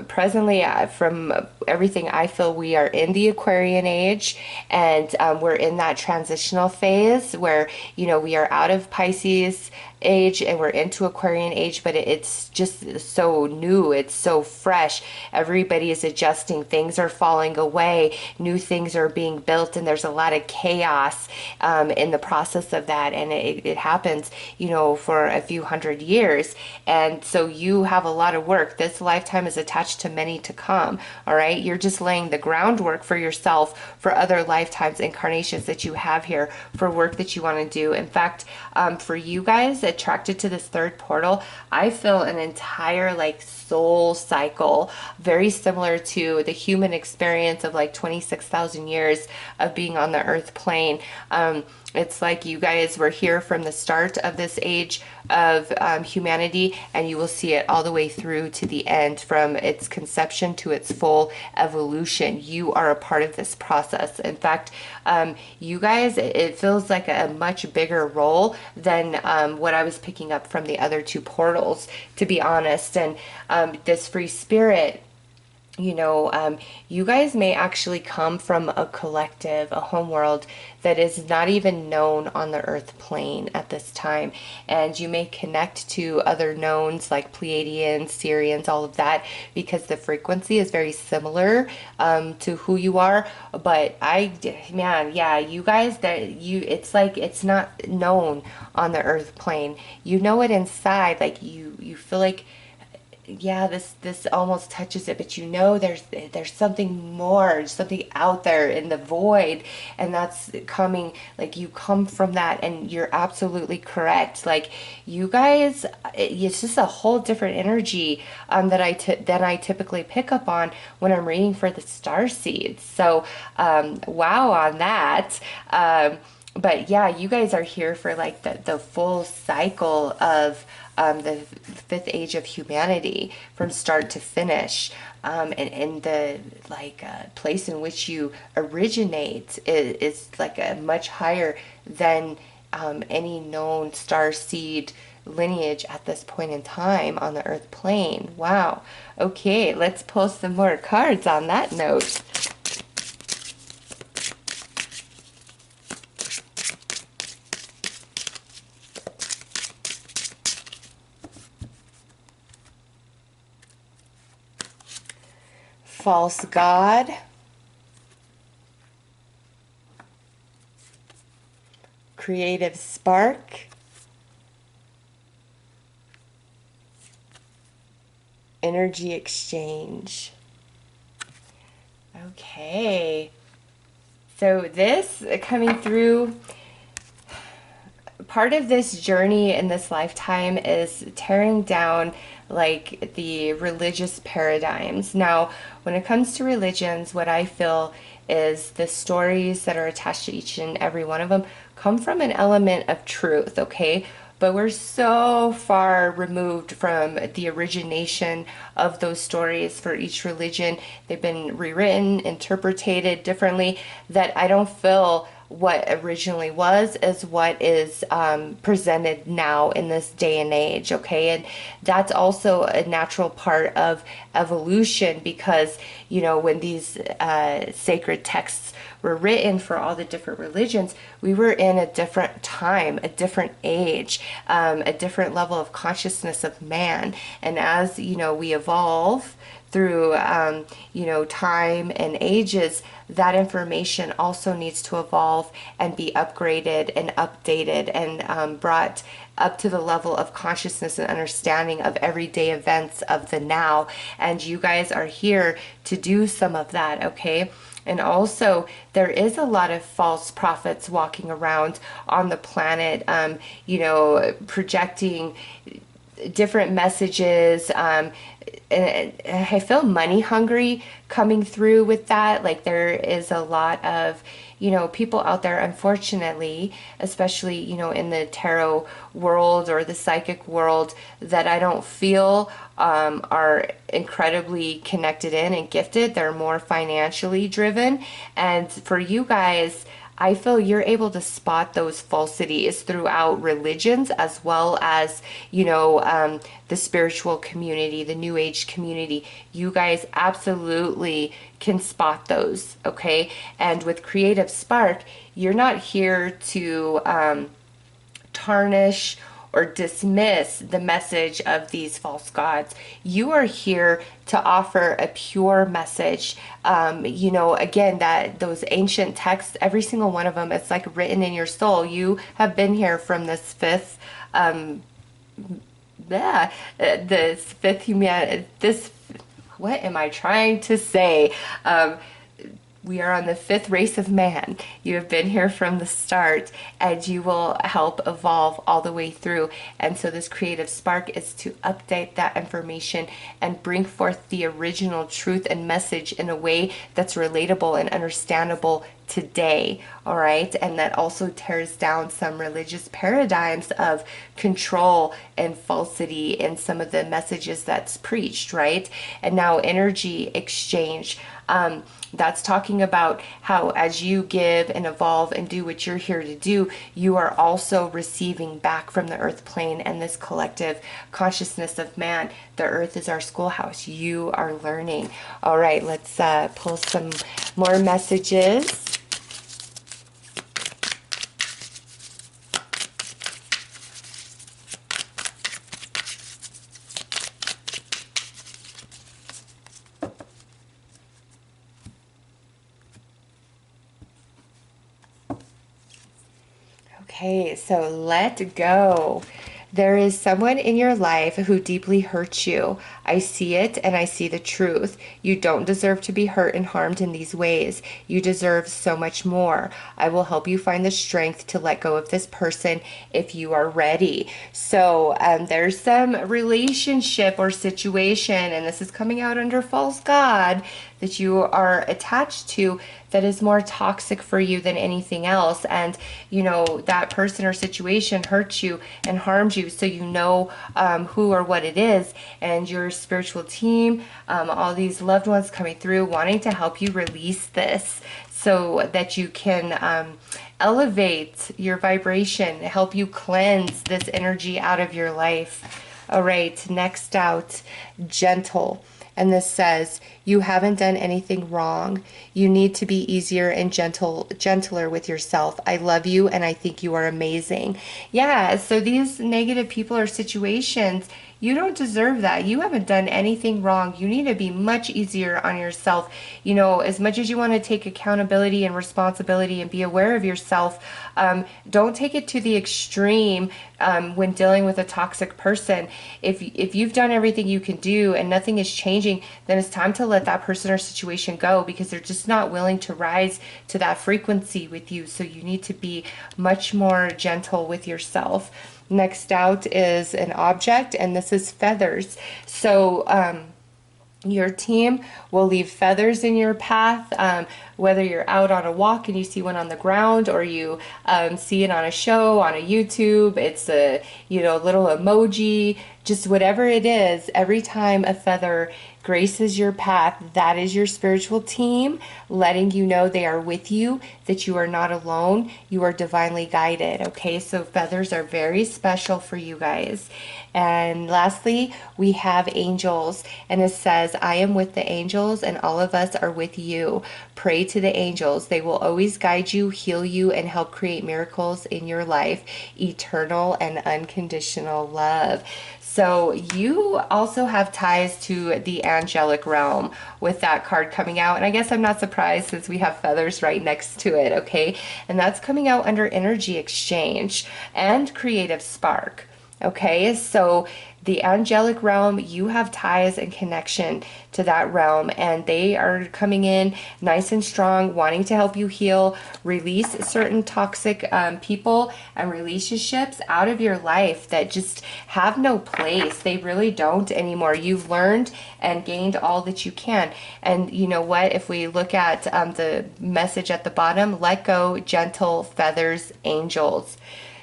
S1: presently, from everything I feel, we are in the Aquarian age, and we're in that transitional phase where, you know, we are out of Pisces age and we're into Aquarian age, but it's just so new, it's so fresh. Everybody is adjusting, things are falling away, new things are being built, and there's a lot of chaos in the process of that. And it happens, you know, for a few hundred years. And so you have a lot of work. This lifetime is attached to many to come. All right, you're just laying the groundwork for yourself for other lifetimes, incarnations that you have here, for work that you want to do. In fact, for you guys attracted to this third portal, I feel an entire like soul cycle very similar to the human experience of like 26,000 years of being on the earth plane. It's like you guys were here from the start of this age of humanity, and you will see it all the way through to the end, from its conception to its full evolution. You are a part of this process. In fact, you guys, it feels like a much bigger role than what I was picking up from the other two portals, to be honest. And this free spirit, you know, you guys may actually come from a collective, a homeworld that is not even known on the earth plane at this time. And you may connect to other knowns like Pleiadians, Syrians, all of that, because the frequency is very similar to who you are. But man, yeah, you guys, it's like it's not known on the earth plane. You know it inside, like you feel like, yeah, this almost touches it, but you know there's something more, something out there in the void, and that's coming, like you come from that. And you're absolutely correct. Like you guys, it's just a whole different energy than I typically pick up on when I'm reading for the star seeds. So wow on that. But yeah, you guys are here for like the full cycle of the fifth age of humanity, from start to finish. And the like place in which you originate is like a much higher than any known star seed lineage at this point in time on the earth plane. Wow. Okay, let's pull some more cards on that note. false god, creative spark, energy exchange. Okay, so this coming through, part of this journey in this lifetime is tearing down like the religious paradigms. Now, when it comes to religions, what I feel is the stories that are attached to each and every one of them come from an element of truth, okay? But we're so far removed from the origination of those stories for each religion. They've been rewritten, interpreted differently, that I don't feel what originally was is what is presented now in this day and age, okay? And that's also a natural part of evolution, because, you know, when these sacred texts were written for all the different religions, we were in a different time, a different age, a different level of consciousness of man. And as, you know, we evolve through, you know, time and ages, that information also needs to evolve and be upgraded and updated and brought up to the level of consciousness and understanding of everyday events of the now. And you guys are here to do some of that, okay? And also, there is a lot of false prophets walking around on the planet, you know, projecting different messages. And I feel money hungry coming through with that. Like, there is a lot of, you know, people out there, unfortunately, especially, you know, in the tarot world or the psychic world, that I don't feel are incredibly connected in and gifted. They're more financially driven. And for you guys, I feel you're able to spot those falsities throughout religions, as well as, you know, the spiritual community, the New Age community. You guys absolutely can spot those, okay? And with Creative Spark, you're not here to tarnish or dismiss the message of these false gods. You are here to offer a pure message. You know, again, that those ancient texts, every single one of them, it's like written in your soul. You have been here from this fifth, this fifth humanity, this, what am I trying to say? We are on the fifth race of man. You have been here from the start, and you will help evolve all the way through. And so this creative spark is to update that information and bring forth the original truth and message in a way that's relatable and understandable today, all right? And that also tears down some religious paradigms of control and falsity in some of the messages that's preached, right? And now energy exchange, that's talking about how as you give and evolve and do what you're here to do, you are also receiving back from the earth plane and this collective consciousness of man. The earth is our schoolhouse. You are learning. All right, let's pull some more messages. Okay, so let go. There is someone in your life who deeply hurts you. I see it and I see the truth. You don't deserve to be hurt and harmed in these ways. You deserve so much more. I will help you find the strength to let go of this person if you are ready. So there's some relationship or situation, and this is coming out under false god, that you are attached to that is more toxic for you than anything else. And, you know, that person or situation hurts you and harms you, so you know who or what it is. And your spiritual team, all these loved ones coming through wanting to help you release this so that you can elevate your vibration, help you cleanse this energy out of your life. All right, next out, gentle. And this says, you haven't done anything wrong. You need to be easier and gentler with yourself. I love you and I think you are amazing. Yeah, so these negative people or situations, You don't deserve that. You haven't done anything wrong. You need to be much easier on yourself. You know, as much as you want to take accountability and responsibility and be aware of yourself, don't take it to the extreme when dealing with a toxic person. If you've done everything you can do and nothing is changing, then it's time to let that person or situation go, because they're just not willing to rise to that frequency with you. So you need to be much more gentle with yourself. Next out is an object, and this is feathers. So your team will leave feathers in your path, whether you're out on a walk and you see one on the ground, or you see it on a show on a YouTube. It's a little emoji, just whatever it is. Every time a feather graces your path, that is your spiritual team letting you know they are with you, that you are not alone, you are divinely guided. Okay, so feathers are very special for you guys. And lastly, we have angels, and it says, I am with the angels and all of us are with you. Pray to the angels. They will always guide you, heal you, and help create miracles in your life. Eternal and unconditional love. So you also have ties to the angelic realm with that card coming out. And I guess I'm not surprised since we have feathers right next to it, okay? And that's coming out under energy exchange and creative spark. Okay, so the angelic realm, you have ties and connection to that realm, and they are coming in nice and strong, wanting to help you heal, release certain toxic people and relationships out of your life that just have no place. They really don't anymore. You've learned and gained all that you can. And you know what? If we look at the message at the bottom, let go, gentle, feathers, angels.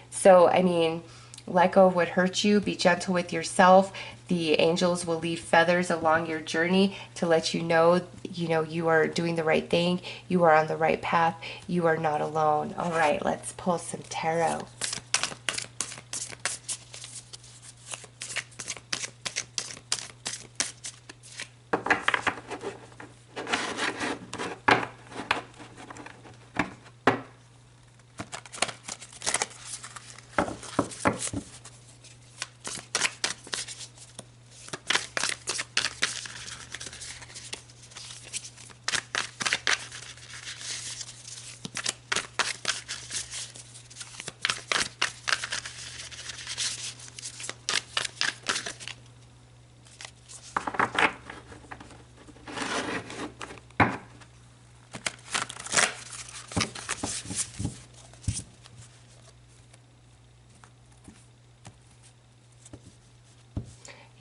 S1: So, I mean, let go of what hurt you. Be gentle with yourself. The angels will leave feathers along your journey to let you know, you are doing the right thing. You are on the right path. You are not alone. All right, let's pull some tarot.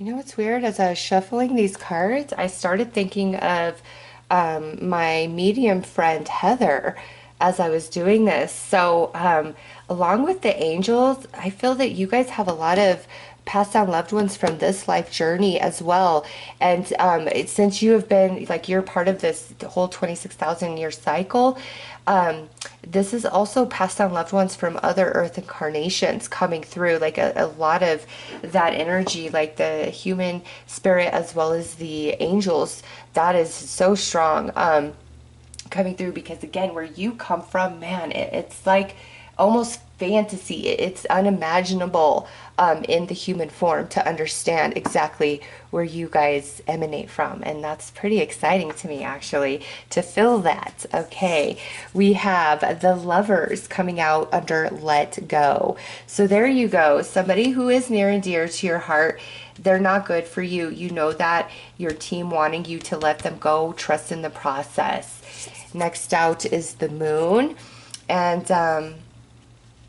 S1: You know what's weird? As I was shuffling these cards, I started thinking of my medium friend Heather as I was doing this. So along with the angels, I feel that you guys have a lot of passed down loved ones from this life journey as well. And since you have been, like, you're part of this whole 26,000 year cycle, this is also passed down loved ones from other earth incarnations coming through, like a lot of that energy, like the human spirit as well as the angels. That is so strong coming through, because again, where you come from, man, it's like almost fantasy. It's unimaginable in the human form to understand exactly where you guys emanate from. And that's pretty exciting to me, actually, to feel that. Okay, we have the Lovers coming out under Let Go. So there you go. Somebody who is near and dear to your heart. They're not good for you. You know that. Your team wanting you to let them go. Trust in the process. Next out is the Moon. And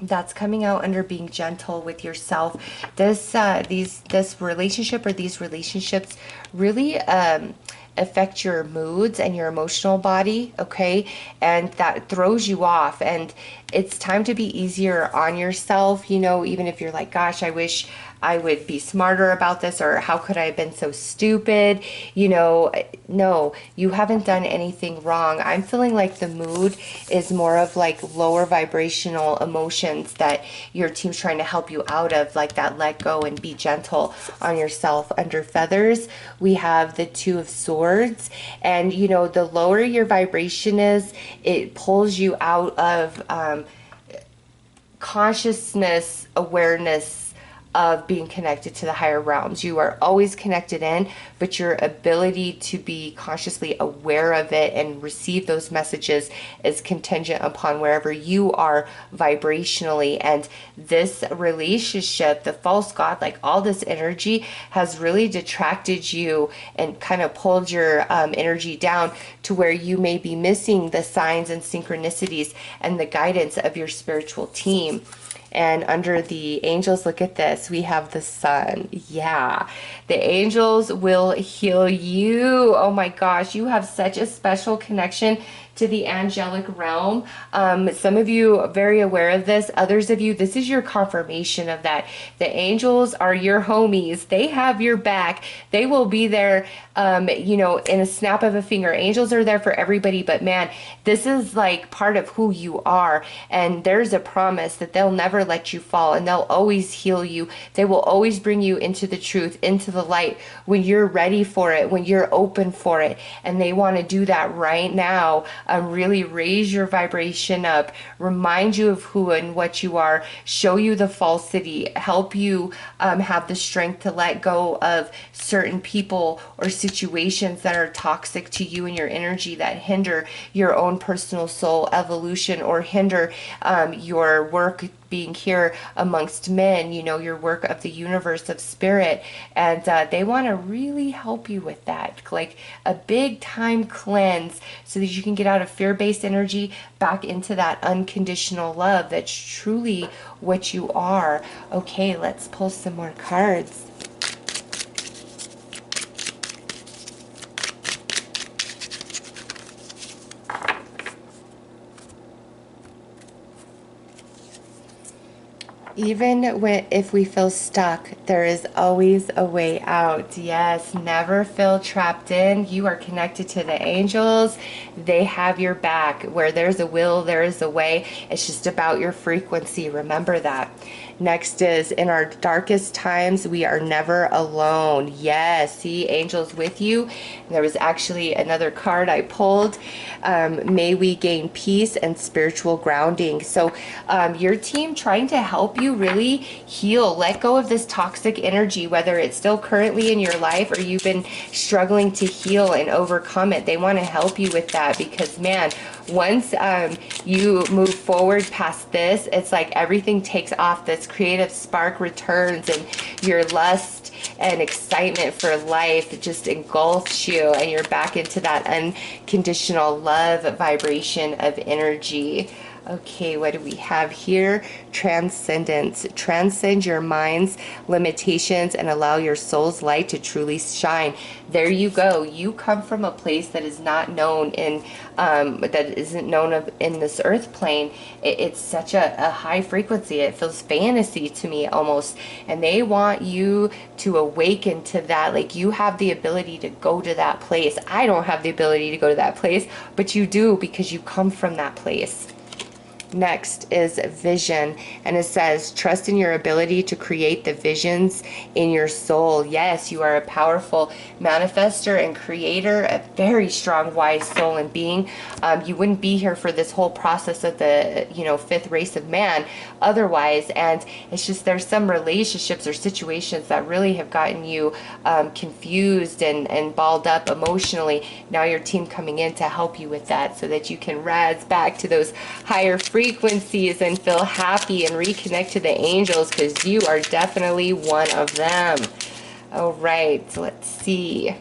S1: that's coming out under being gentle with yourself. This relationship or these relationships really affect your moods and your emotional body, okay? And that throws you off. And it's time to be easier on yourself, even if you're like, gosh, I wish I would be smarter about this, or how could I have been so stupid? No, you haven't done anything wrong. I'm feeling like the mood is more of like lower vibrational emotions that your team's trying to help you out of, like that let go and be gentle on yourself. Under Feathers, we have the Two of Swords, and the lower your vibration is, it pulls you out of consciousness, awareness, of being connected to the higher realms. You are always connected in, but your ability to be consciously aware of it and receive those messages is contingent upon wherever you are vibrationally. And this relationship, the false god, like all this energy has really detracted you and kind of pulled your energy down to where you may be missing the signs and synchronicities and the guidance of your spiritual team. And under the angels, look at this. We have the sun. Yeah. The angels will heal you. Oh my gosh. You have such a special connection to the angelic realm. Some of you are very aware of this. Others of you, this is your confirmation of that. The angels are your homies. They have your back. They will be there, you know, in a snap of a finger. Angels are there for everybody, but man, this is like part of who you are. And there's a promise that they'll never let you fall, and they'll always heal you. They will always bring you into the truth, into the light when you're ready for it, when you're open for it. And they want to do that right now. Really raise your vibration up, remind you of who and what you are, show you the falsity, help you have the strength to let go of certain people or situations that are toxic to you and your energy, that hinder your own personal soul evolution or hinder your work being here amongst men, you know, your work of the universe of spirit. And they want to really help you with that, like a big time cleanse, so that you can get out of fear-based energy back into that unconditional love that's truly what you are. Okay, let's pull some more cards. Even if we feel stuck, there is always a way out. Yes, never feel trapped in. You are connected to the angels. They have your back. Where there's a will, there is a way. It's just about your frequency. Remember that. Next is, in our darkest times, we are never alone. Yes, see, angels with you. There was actually another card I pulled. May we gain peace and spiritual grounding. So your team trying to help you really heal, let go of this toxic energy, whether it's still currently in your life or you've been struggling to heal and overcome it. They want to help you with that, because man, once you move forward past this, it's like everything takes off. This creative spark returns, and your lust and excitement for life just engulfs you, and you're back into that unconditional love vibration of energy. Okay, what do we have here? Transcendence. Transcend your mind's limitations and allow your soul's light to truly shine. There you go. You come from a place that is not known in, that isn't known of in this earth plane. It's such a high frequency. It feels fantasy to me almost. And they want you to awaken to that. Like, you have the ability to go to that place. I don't have the ability to go to that place, but you do, because you come from that place. Next is vision, and it says, trust in your ability to create the visions in your soul. Yes, you are a powerful manifester and creator, a very strong, wise soul and being. You wouldn't be here for this whole process of the, you know, fifth race of man otherwise. And it's just, there's some relationships or situations that really have gotten you confused and balled up emotionally. Now your team coming in to help you with that, so that you can rise back to those higher frequencies and feel happy and reconnect to the angels, because you are definitely one of them. All right, so let's see.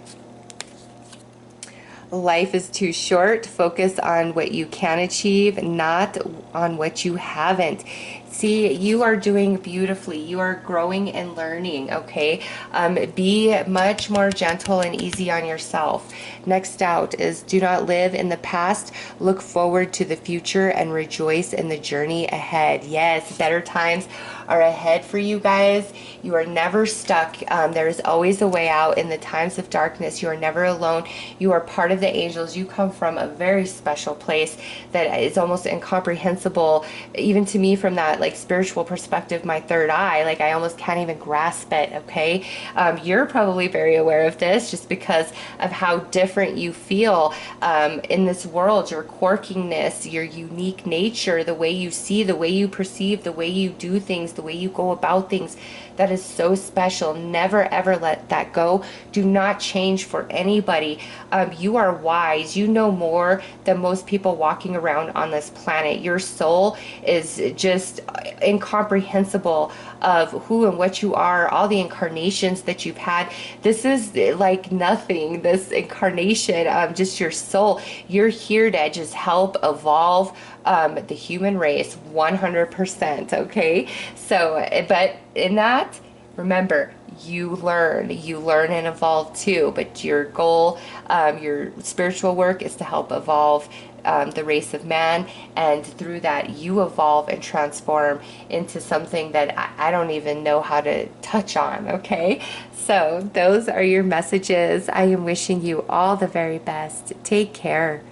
S1: Life is too short. Focus on what you can achieve, not on what you haven't. See, you are doing beautifully. You are growing and learning, okay? Be much more gentle and easy on yourself. Next out is, do not live in the past. Look forward to the future and rejoice in the journey ahead. Yes, better times are ahead for you guys. You are never stuck. There is always a way out in the times of darkness. You are never alone. You are part of of the angels. You come from a very special place that is almost incomprehensible, even to me, from that like spiritual perspective, my third eye. Like I almost can't even grasp it. Okay, you're probably very aware of this just because of how different you feel in this world, your quirkiness, your unique nature, the way you see, the way you perceive, the way you do things, the way you go about things. That is so special. Never ever let that go. Do not change for anybody. You are wise. You know more than most people walking around on this planet. Your soul is just incomprehensible of who and what you are, all the incarnations that you've had. This is like nothing, this incarnation of just your soul. You're here to just help evolve the human race 100%. Okay, so but in that, remember, you learn and evolve too, but your goal, your spiritual work is to help evolve the race of man, and through that you evolve and transform into something that I don't even know how to touch on. Okay, so those are your messages. I am wishing you all the very best. Take care.